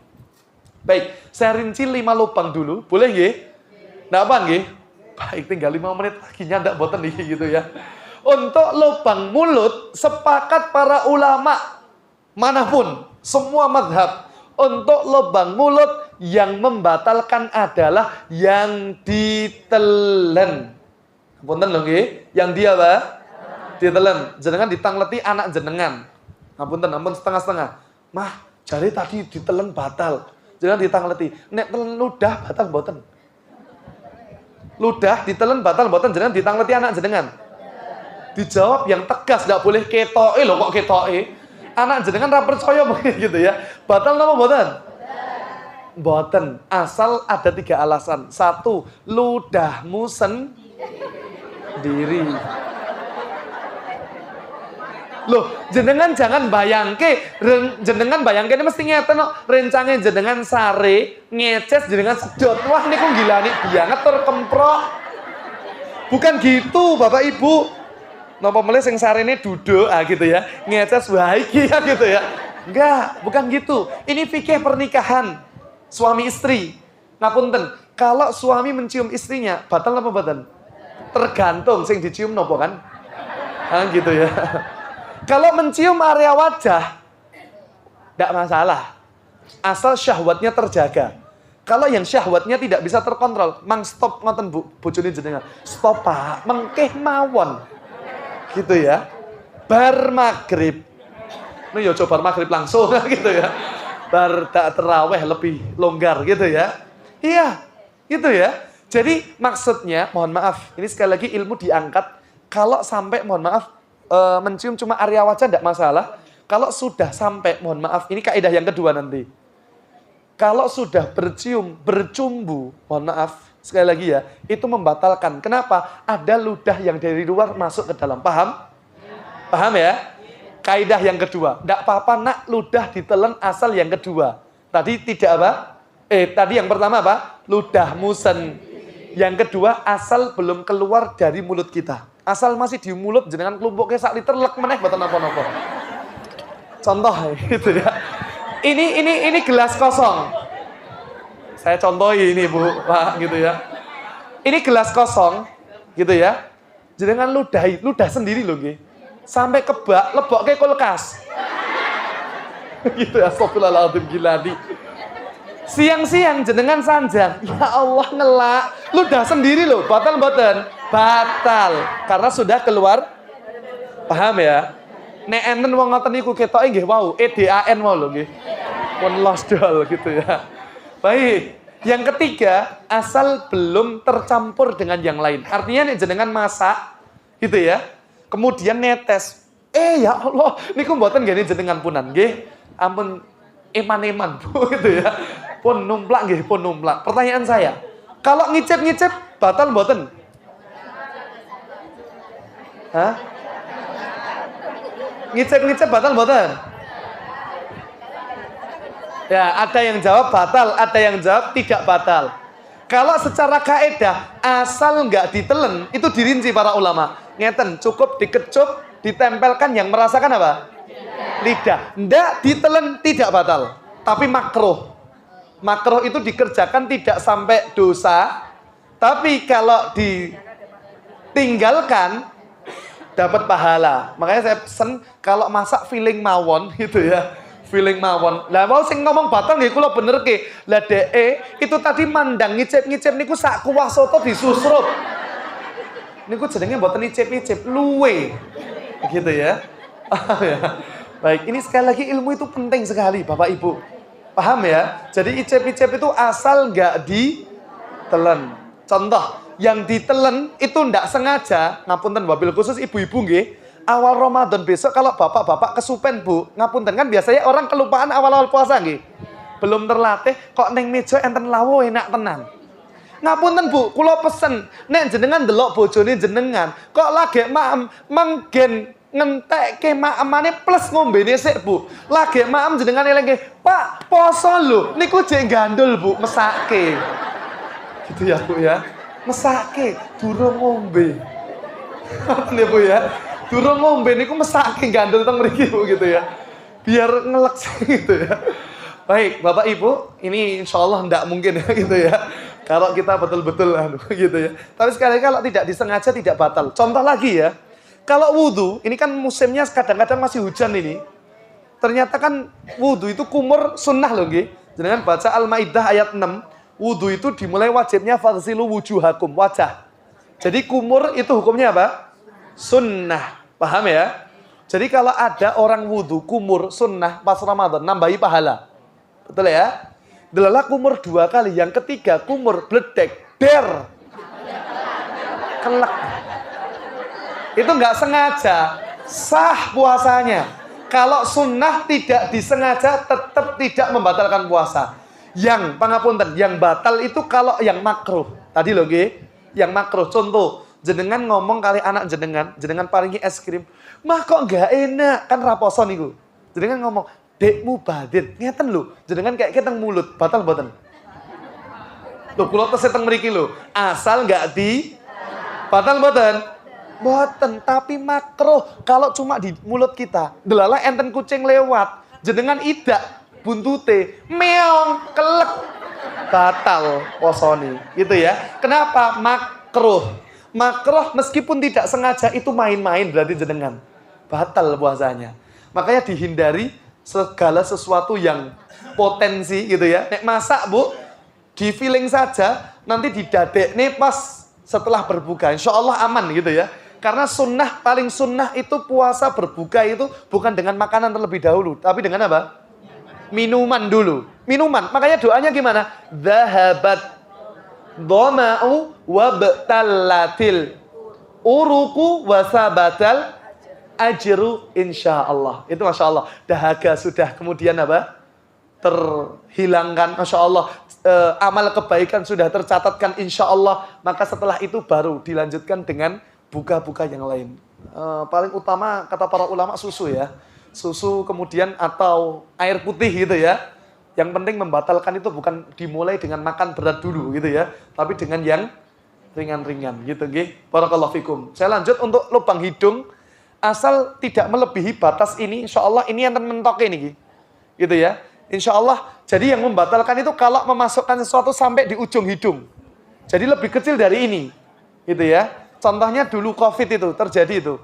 Baik, saya rinci 5 lubang dulu. Boleh nggih? Nggak apa nggih? Baik, tinggal 5 menit lagi nyandak boten nih gitu ya. Untuk lubang mulut, sepakat para ulama manapun, semua madhab. Untuk lubang mulut yang membatalkan adalah yang ditelen. Punten lho nggih, yang dia apa? Ditelen. Jenengan ditangleti anak jenengan. Ampun setengah-setengah. Mah, jari tadi ditelen batal. Jenengan ditangleti. Nek telen ludah batal boten. Ludah ditelen batal boten, jenengan ditangleti anak jenengan. Dijawab yang tegas, enggak boleh ketoke lho kok ketoke. Anak jenengan ra percaya gitu ya. Batal napa boten? Boten. Asal ada 3 alasan. 1, ludahmu sendiri. Loh, jenengan jangan bayangke, jenengan bayangke ini mesti ngeten no, rencangnya jenengan sare, ngeces jenengan sedot. Wah, niku gilani banget tur kemprok. Bukan gitu, Bapak Ibu. Napa melih sing sarene duduk gitu ya. Ngeces baiki ya gitu ya. Enggak, bukan gitu. Ini fikih pernikahan suami istri. Ngapunten, kalau suami mencium istrinya, batal apa batal? Tergantung sing dicium nopo kan? Gitu ya. Kalau mencium area wajah, enggak masalah. Asal syahwatnya terjaga. Kalau yang syahwatnya tidak bisa terkontrol, mang stop ngoten Bu, bojone jenengan. Stop Pak, mengkeh mawon. Gitu ya. Bar maghrib. Nah ya coba maghrib langsung gitu ya. Bar tak terawih lebih longgar gitu ya. Iya, gitu ya. Jadi maksudnya, mohon maaf, ini sekali lagi ilmu diangkat. Kalau sampai, mohon maaf, mencium cuma area wajah tidak masalah. Kalau sudah sampai, mohon maaf, ini kaidah yang kedua nanti. Kalau sudah bercumbu, mohon maaf, sekali lagi ya, itu membatalkan. Kenapa? Ada ludah yang dari luar masuk ke dalam. Paham? Paham ya? Kaidah yang kedua. Tidak apa-apa nak ludah ditelen asal yang kedua. Tadi tidak apa? Tadi yang pertama apa? Ludahmu Yang kedua, asal belum keluar dari mulut kita. Asal masih di mulut, jenengan kelompoknya sak liter lek meneh boten napa-napa. Contoh gitu ya. Ini gelas kosong. Saya contohi ini Bu, Pak gitu ya. Ini gelas kosong gitu ya. Jenengan ludah sendiri loh nggih. Sampai kebak, lebokke kulkas. Gitu ya, astagfirullahaladzim giladi. Siang-siang jenengan sanjang, ya Allah ngelak, ludah sendiri loh, batal boten? Batal, karena sudah keluar. Paham ya? Nek enten wong ngoten niku ketoke nggih wau, EDAN mau lho nggih. Pun losdol gitu ya. Baik, yang ketiga, asal belum tercampur dengan yang lain. Artinya nek jenengan masak gitu ya. Kemudian netes. Ya Allah, niku mboten nggih jenengan punan nggih. Ampun eman-eman Bu gitu ya. Pun numplak nggih, pun numplak. Pertanyaan saya, kalau ngicip-ngicip batal mboten? Hah? Ngicip-ngicip batal mboten? Ya, ada yang jawab batal, ada yang jawab tidak batal. Kalau secara kaidah asal nggak ditelen, itu dirinci para ulama. Ngeten, cukup dikecup, ditempelkan yang merasakan apa? Lidah. Nggak ditelen tidak batal, tapi makruh. Makruh itu dikerjakan tidak sampai dosa, tapi kalau ditinggalkan dapat pahala. Makanya saya pesen kalau masak feeling mawon gitu ya. Feeling mawon. Lah mau sing ngomong batal nggih kula benerke. Lah itu tadi mandang ngicip-ngicip niku sak kuah soto disusrup. Niku jenenge mboten ngicip-ngicip, luwe. Gitu ya. Baik, ini sekali lagi ilmu itu penting sekali Bapak Ibu. Paham ya? Jadi icip-icip itu asal nggak ditelen. Contoh, yang ditelen itu ndak sengaja, ngapunten wabil khusus ibu-ibu nggih. Awal Ramadan besok kalau bapak-bapak kesupen Bu, ngapunten kan biasanya orang kelupaan awal-awal puasa nggih. Belum terlatih kok neng meja enten lawo enak tenan. Ngapunten Bu, kula pesen nek jenengan delok bojone jenengan, kok lagi maem menggen ngentekke maemane plus ngombene sik Bu. Lagi maem jenengan elenge, "Pak, poso lho, niku jek gandul Bu, mesake." Gitu ya Bu ya. Mesake durung ngombe. Nih Bu ya. Durung ngombe niku mesake gandul teng mriki Bu gitu ya. Biar ngelek gitu ya. Baik, Bapak Ibu, ini insyaallah ndak mungkin ya gitu ya. Kalau kita betul-betul gitu ya. Tapi sekali kalau tidak disengaja tidak batal. Contoh lagi ya. Kalau wudhu, ini kan musimnya kadang-kadang masih hujan ini. Ternyata kan wudhu itu kumur sunnah loh nggih. Jangan baca Al-Maidah ayat 6. Wudhu itu dimulai wajibnya faghsilu wujuhakum, wajah. Jadi kumur itu hukumnya apa? Sunnah. Paham ya? Jadi kalau ada orang wudhu kumur sunnah pas Ramadan, nambahi pahala. Betul ya? Delala kumur 2 kali, yang ketiga kumur bledek, der. Kelek. Itu nggak sengaja, sah puasanya. Kalau sunnah tidak disengaja tetap tidak membatalkan puasa. Yang pangapunten, yang batal itu kalau yang makruh. Tadi loh nggih, yang makruh. Contoh, jenengan ngomong kali anak jenengan paringi es krim. Mah kok nggak enak, kan raposo niku. Jenengan ngomong, "Dekmu badit." Ngeten lho, jenengan kayak keteng mulut, batal mboten? Lho kula tesih teng mriki lho, asal nggak di batal mboten? Mboten, tapi makruh kalau cuma di mulut kita. Delala enten kucing lewat, jenengan idak buntute, meong, kelek, batal posoni, gitu ya. Kenapa? Makruh. Makruh meskipun tidak sengaja itu main-main berarti jenengan batal puasanya. Makanya dihindari segala sesuatu yang potensi gitu ya. Nek masak Bu, di feeling saja, nanti didadek nih pas setelah berbuka. Insya Allah aman gitu ya. Karena sunnah, paling sunnah itu puasa berbuka itu bukan dengan makanan terlebih dahulu, tapi dengan apa? Minuman dulu. Minuman. Makanya doanya gimana? Dhahabat dhama'u wabtallatil uruku wasabatal ajru insyaallah. Itu Masya Allah. Dahaga sudah kemudian apa? Terhilangkan. Masya Allah. Amal kebaikan sudah tercatatkan insya Allah. Maka setelah itu baru dilanjutkan dengan buka-buka yang lain. Paling utama kata para ulama susu ya. Susu kemudian atau air putih gitu ya. Yang penting membatalkan itu bukan dimulai dengan makan berat dulu gitu ya. Tapi dengan yang ringan-ringan gitu nggih. Barakallahu fikum. Saya lanjut untuk lubang hidung. Asal tidak melebihi batas ini, insya Allah ini yang mentok ini gitu ya. Insya Allah, jadi yang membatalkan itu kalau memasukkan sesuatu sampai di ujung hidung. Jadi lebih kecil dari ini gitu ya. Contohnya dulu COVID itu terjadi itu.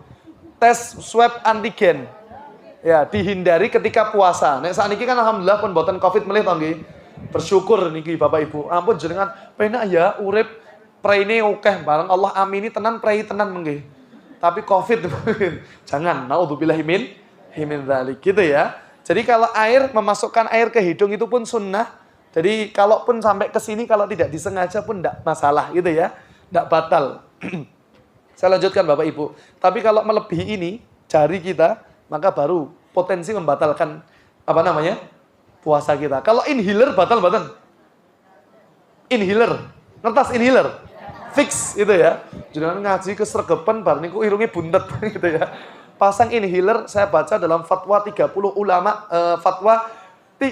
Tes swab antigen. Ya, dihindari ketika puasa. Nek saat ini kan alhamdulillah pun boten COVID melih to nggih. Bersyukur niki Bapak Ibu. Ampun jenengan penak ya urip preine akeh bareng Allah amini tenan prei tenan nggih. Tapi COVID jangan. Naudzubillahi min dzalik gitu ya. Jadi kalau air memasukkan air ke hidung itu pun sunnah. Jadi kalaupun sampai ke sini kalau tidak disengaja pun enggak masalah gitu ya. Enggak batal. Saya lanjutkan Bapak Ibu. Tapi kalau melebihi ini jari kita maka baru potensi membatalkan apa namanya? Puasa kita. Kalau inhaler batal. Inhaler. Ngertas inhaler? Fix itu ya. Jangan ngaji kesregepan bar niku irunge buntet gitu ya. Pasang inhaler saya baca dalam fatwa 30 ulama 30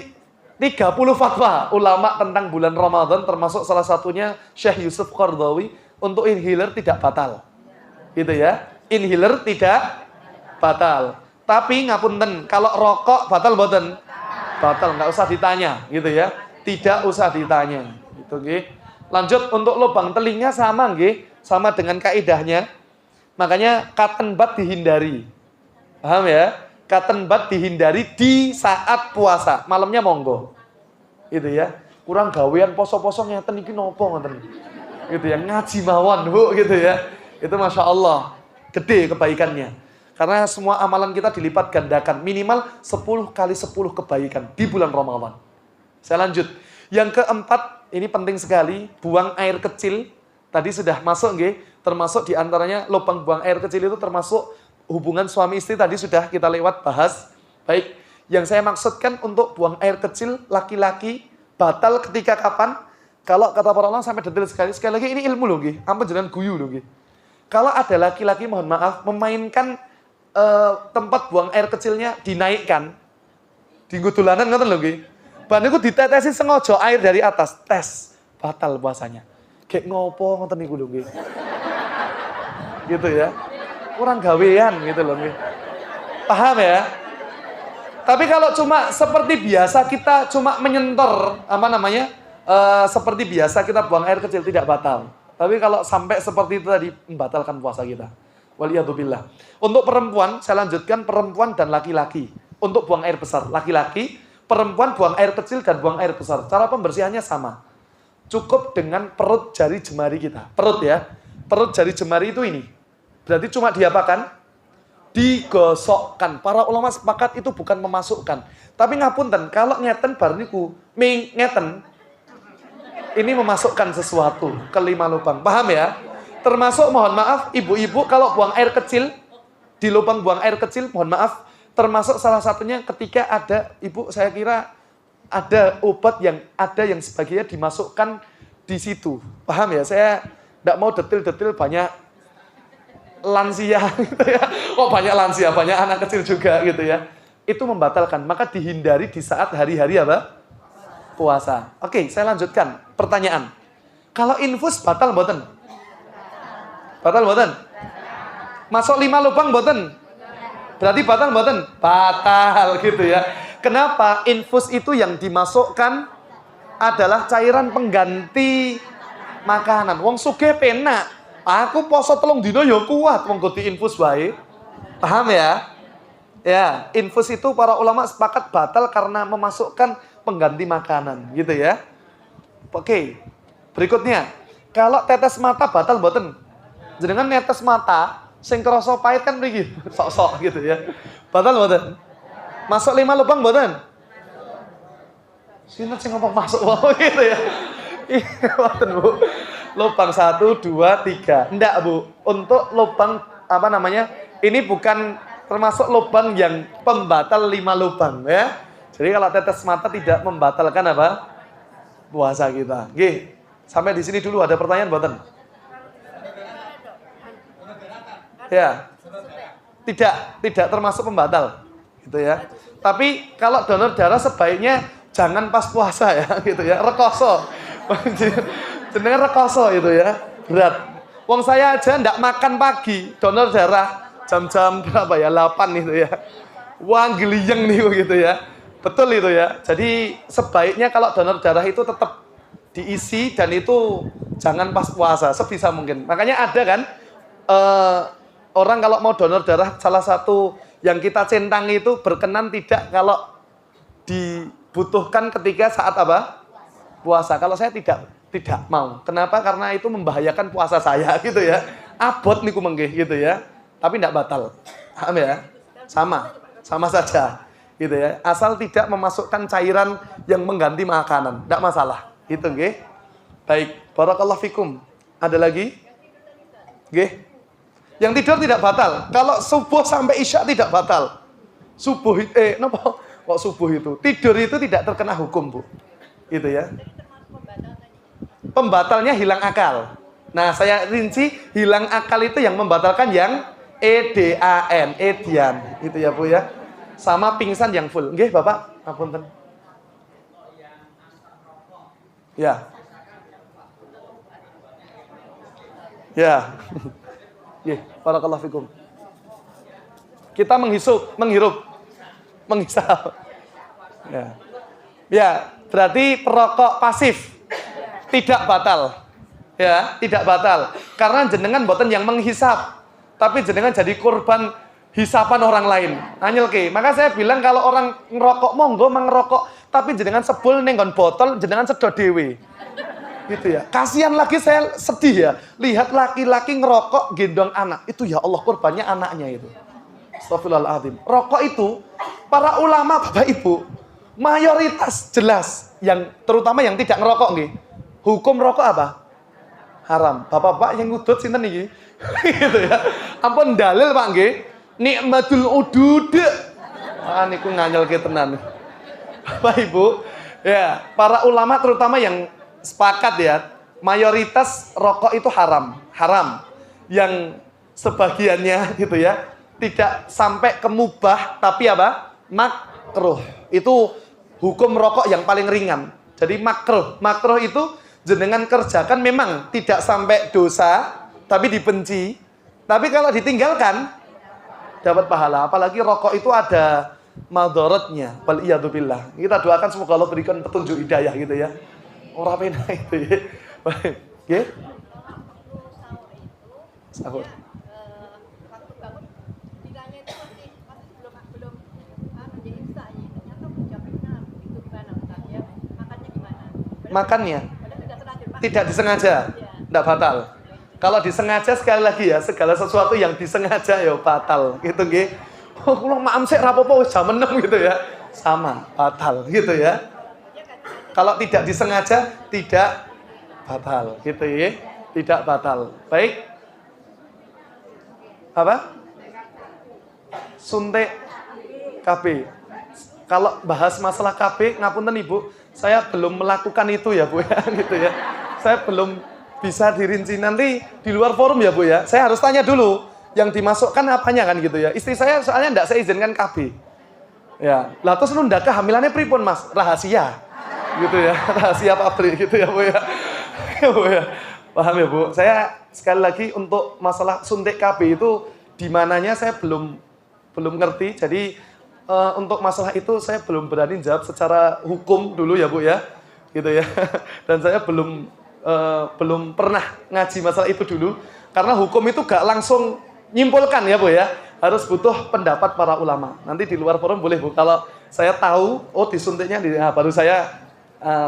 fatwa ulama tentang bulan Ramadan termasuk salah satunya Syekh Yusuf Qardawi untuk inhaler tidak batal. Gitu ya. Inhaler tidak batal. Tapi ngapunten, kalau rokok batal mboten? Batal, nggak usah ditanya, gitu ya. Tidak usah ditanya, gitu nggih. Lanjut untuk lubang telinga sama nggih, sama dengan kaidahnya. Makanya cotton bud dihindari. Paham ya? Cotton bud dihindari di saat puasa, malamnya monggo. Gitu ya. Kurang gawean poso-poso ngeten iki nopo ngoten. Gitu ya, ngaji mawon, Bu, gitu ya. Itu Masya Allah, gede kebaikannya. Karena semua amalan kita dilipat gandakan. Minimal 10 kali 10 kebaikan di bulan Ramadan. Saya lanjut. Yang keempat, ini penting sekali, buang air kecil. Tadi sudah masuk nggih, termasuk diantaranya lubang buang air kecil itu termasuk hubungan suami istri tadi sudah kita lewat bahas. Baik, yang saya maksudkan untuk buang air kecil laki-laki batal ketika kapan? Kalau kata para ulama sampai detail sekali. Sekali lagi ini ilmu loh nggih, ampun jangan guyu loh nggih. Kalau ada laki-laki mohon maaf memainkan tempat buang air kecilnya dinaikkan, dienggo dolanan ngoten lho nggih. Ban niku ditetesi sengaja air dari atas, tes, batal puasanya. Kayak ngopo ngoten niku lho nggih. Gitu ya. Kurang gawean gitu loh nggih. Paham ya? Tapi kalau cuma seperti biasa kita cuma menyentor seperti biasa kita buang air kecil tidak batal. Tapi kalau sampai seperti itu tadi membatalkan puasa kita. Waliyadzubillah. Untuk perempuan, saya lanjutkan perempuan dan laki-laki. Untuk buang air besar, laki-laki, perempuan buang air kecil dan buang air besar. Cara pembersihannya sama. Cukup dengan perut jari jemari kita. Perut ya. Perut jari jemari itu ini. Berarti cuma diapakan? Digosokkan. Para ulama sepakat itu bukan memasukkan. Tapi ngapunten, kalau ngeten bar niku, ngeten, ini memasukkan sesuatu ke 5 lubang. Paham ya? Termasuk mohon maaf, ibu-ibu kalau buang air kecil, di lubang buang air kecil, mohon maaf, termasuk salah satunya ketika ada, ibu saya kira ada obat yang ada yang sebagiannya dimasukkan di situ. Paham ya? Saya tidak mau detail-detail banyak lansia gitu ya. Kok banyak lansia, banyak anak kecil juga gitu ya. Itu membatalkan, maka dihindari di saat hari-hari apa? Puasa. Oke, saya lanjutkan. Pertanyaan. Kalau infus batal mboten? Batal mboten? Masuk 5 lubang mboten? Berarti batal mboten? Batal gitu ya. Kenapa? Infus itu yang dimasukkan adalah cairan pengganti makanan. Wong sugih penak. Aku poso 3 dina ya kuat wong di infus wae. Paham ya? Ya, infus itu para ulama sepakat batal karena memasukkan pengganti makanan, gitu ya. Oke. Berikutnya, kalau tetes mata batal mboten? Jenengan netes mata sing krasa pahit kan mriki, sok-sok gitu ya. Batal mboten? Masuk 5 lubang mboten? Sinten sing ngomong masuk wae gitu ya. Mboten, Bu. Lubang 1, 2, 3. Enggak, Bu. Untuk lubang ini bukan termasuk lubang yang pembatal 5 lubang ya. Jadi kalau tetes mata tidak membatalkan apa? Puasa kita. Nggih. Sampai di sini dulu ada pertanyaan mboten? Ya. Tidak termasuk pembatal. Gitu ya. Tapi kalau donor darah sebaiknya jangan pas puasa ya, gitu ya. Rekoso. Jenenge rekoso itu ya. Berat. Wong saya aja ndak makan pagi, donor darah jam-jam berapa ya? 8 itu ya. Wah, geliyeng nih gitu ya. Betul itu ya. Jadi sebaiknya kalau donor darah itu tetap diisi dan itu jangan pas puasa sebisa mungkin. Makanya ada kan orang kalau mau donor darah salah satu yang kita centang itu berkenan tidak kalau dibutuhkan ketika saat apa? Puasa. Kalau saya tidak mau. Kenapa? Karena itu membahayakan puasa saya gitu ya. Abot niku menggih gitu ya. Tapi tidak batal. Paham ya? Sama saja. Gitu ya. Asal tidak memasukkan cairan yang mengganti makanan, tidak masalah. Gitu nggih. Baik, barakallahu fikum. Ada lagi? Nggih. Yang tidur tidak batal. Kalau subuh sampai isya tidak batal. Subuh napa? Kok subuh itu? Tidur itu tidak terkena hukum, Bu. Gitu ya. Pembatalnya hilang akal. Nah, saya rinci hilang akal itu yang membatalkan yang EDAN, edian. Itu ya, Bu ya. Sama pingsan yang full. Nggih, Bapak, ngapunten. Ya. Ya. Nggih, barakallahu fikum. Kita menghirup. Menghisap. Ya. Ya, berarti perokok pasif tidak batal. Ya, tidak batal. Karena jenengan mboten yang menghisap, tapi jenengan jadi korban hisapan orang lain. Anyel ke. Maka saya bilang kalau orang ngerokok monggo mengerokok, tapi jenengan sebul ning nggon botol, jenengan sedot dhewe. Gitu ya. Kasihan lagi saya sedih ya. Lihat laki-laki ngerokok gendong anak. Itu ya Allah korbannya anaknya itu. Astagfirullahaladzim. Rokok itu para ulama Bapak Ibu mayoritas jelas yang terutama yang tidak ngerokok nggih. Hukum rokok apa? Haram. Bapak-bapak yang ngudut sinten niki? Gitu ya. Ampun dalil Pak nggih. Nikmatul udud. Ah niku nganyelke tenan. Bapak Ibu, ya, para ulama terutama yang sepakat ya, mayoritas rokok itu haram. Haram. Yang sebagiannya gitu ya, tidak sampai ke mubah tapi apa? Makruh. Itu hukum rokok yang paling ringan. Jadi makruh. Makruh itu jenengan kerjakan memang tidak sampai dosa, tapi dibenci. Tapi kalau ditinggalkan dapat pahala. Apalagi rokok itu ada madharatnya. Wal iyadzubillah. Kita doakan semoga Allah berikan petunjuk hidayah gitu ya. Ora penak itu ya. Baik. Nggih. Sahur. Waktu bangun bilangnya itu masih belum menjadi imsak ya. Ternyata udah jam 6. Itu gimana Ustaz ya? Makannya gimana? Makannya Padahal sudah terlanjur makan. tidak disengaja, tidak batal. Kalau disengaja sekali lagi ya, segala sesuatu yang disengaja ya batal gitu nggih. Oh, kula maam sik rapopo wis jam 6 gitu ya. Sama, batal gitu ya. Kalau tidak disengaja tidak batal gitu ya. Tidak batal. Baik. Apa? Suntik KB. Kalau bahas masalah KB, ngapunten Ibu, saya belum melakukan itu ya Bu ya, gitu ya. Saya belum bisa dirinci nanti di luar forum ya Bu ya. Saya harus tanya dulu yang dimasukkan apanya kan gitu ya. Istri saya soalnya enggak saya izinkan KB. Ya, lah terus nunda kehamilannya pripun Mas? Rahasia. Gitu ya, rahasia pabrik gitu ya Bu ya. Ya Bu ya. Paham ya Bu? Saya sekali lagi untuk masalah suntik KB itu di mananya saya belum ngerti. Jadi untuk masalah itu saya belum berani jawab secara hukum dulu ya Bu ya. Gitu ya. Dan saya belum pernah ngaji masalah itu dulu karena hukum itu gak langsung nyimpulkan ya Bu ya. Harus butuh pendapat para ulama. Nanti di luar forum boleh Bu. Kalau saya tahu oh disuntiknya baru saya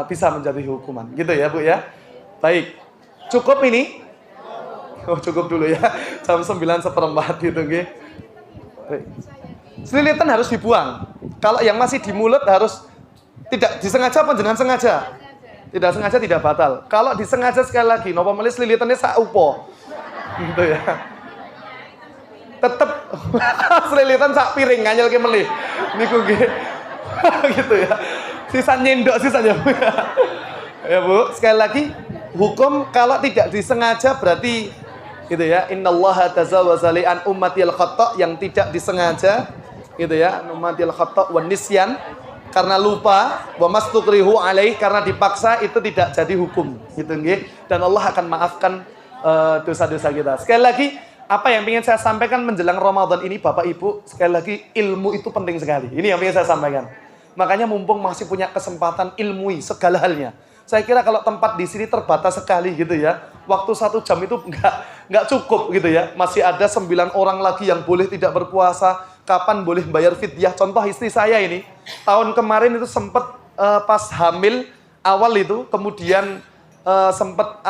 bisa menjadi hukuman. Gitu ya Bu ya. Baik. Cukup ini? Oh cukup dulu ya. Jam 9:15 gitu nggih. Selilitan harus dibuang. Kalau yang masih di mulut harus tidak disengaja apa jangan sengaja? Tidak sengaja tidak batal. Kalau disengaja sekali lagi, napa melih selilitannya sak upo. Gitu ya. Tetep selilitan sak piring nganyel ke melih. Niku nggih. Gitu ya. Sisa nyendok sisanya Bu. Ya Bu, sekali lagi hukum kalau tidak disengaja berarti gitu ya. Innallaha tazawaza li an ummatil khata' yang tidak disengaja gitu ya. Ummatil khata' wan nisyan karena lupa wa mastukrihu alaih karena dipaksa itu tidak jadi hukum gitu nggih. Dan Allah akan maafkan dosa-dosa kita. Sekali lagi apa yang ingin saya sampaikan menjelang Ramadan ini Bapak Ibu, sekali lagi ilmu itu penting sekali. Ini yang ingin saya sampaikan. Makanya mumpung masih punya kesempatan ilmui segala halnya. Saya kira kalau tempat di sini terbatas sekali gitu ya. Waktu 1 jam itu nggak cukup gitu ya. Masih ada 9 orang lagi yang boleh tidak berpuasa. Kapan boleh bayar fidyah? Contoh istri saya ini. Tahun kemarin itu sempat pas hamil awal itu. Kemudian sempat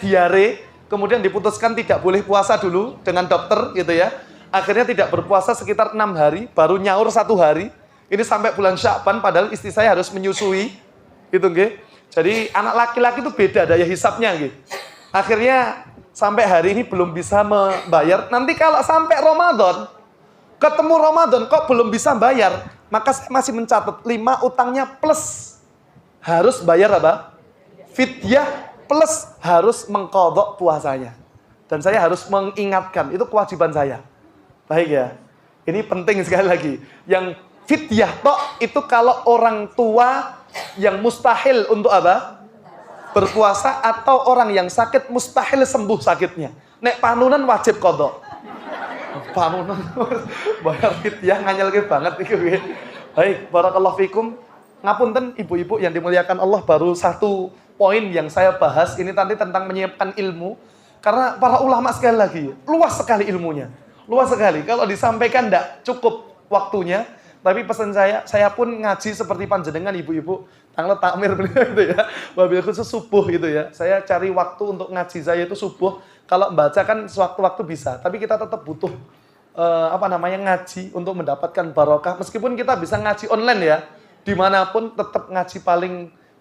diare. Kemudian diputuskan tidak boleh puasa dulu dengan dokter gitu ya. Akhirnya tidak berpuasa sekitar 6 hari. Baru nyaur 1 hari. Ini sampai bulan Sya'ban padahal istri saya harus menyusui. Gitu nggih. Jadi anak laki-laki itu beda daya hisapnya gitu. Akhirnya sampai hari ini belum bisa membayar. Nanti kalau sampai Ramadan, ketemu Ramadan kok belum bisa bayar, maka saya masih mencatat 5 utangnya plus harus bayar apa? Fidyah plus harus mengqadha puasanya. Dan saya harus mengingatkan, itu kewajiban saya. Baik ya. Ini penting sekali lagi. Yang fidyah tok itu kalau orang tua yang mustahil untuk apa? Berpuasa atau orang yang sakit mustahil sembuh sakitnya. Nek panunan wajib qadha. Panunan bayar fidyah nganyelke banget iki. Baik, barakallahu fikum. Ngapunten ibu-ibu yang dimuliakan Allah, baru 1 poin yang saya bahas ini tadi tentang menyiapkan ilmu. Karena para ulama sekali lagi, luas sekali ilmunya. Luas sekali. Kalau disampaikan enggak cukup waktunya. Tapi pesan saya pun ngaji seperti panjenengan ibu-ibu, tanglet takmir gitu ya. Wabil khusus subuh gitu ya. Saya cari waktu untuk ngaji saya itu subuh. Kalau membaca kan sewaktu-waktu bisa, tapi kita tetap butuh ngaji untuk mendapatkan barokah. Meskipun kita bisa ngaji online ya Dimanapun tetap ngaji paling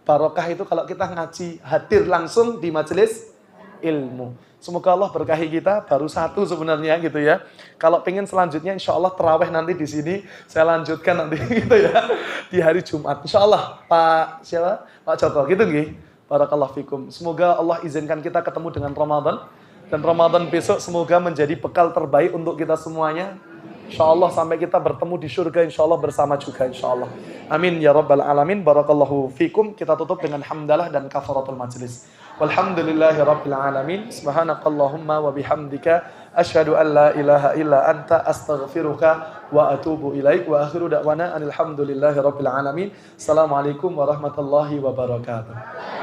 barokah itu kalau kita ngaji hadir langsung di majelis ilmu. Semoga Allah berkahi kita, baru satu sebenarnya gitu ya. Kalau pengen selanjutnya insya Allah terawih nanti di sini, saya lanjutkan nanti gitu ya. Di hari Jumat. Insya Allah Pak siapa? Pak Joko gitu nggih. Barakallahu fikum. Semoga Allah izinkan kita ketemu dengan Ramadan. Dan Ramadan besok semoga menjadi bekal terbaik untuk kita semuanya. Insya Allah sampai kita bertemu di surga insya Allah bersama juga insya Allah. Amin ya rabbal alamin. Barakallahu fikum. Kita tutup dengan hamdalah dan kafaratul majlis. Walhamdulillahi rabbil alamin. Subhanakallahumma wa bihamdika asyhadu an la ilaha illa anta astaghfiruka wa atubu ilaik wa akhiru da'wana alhamdulillahi rabbil alamin. Assalamualaikum warahmatullahi wabarakatuh.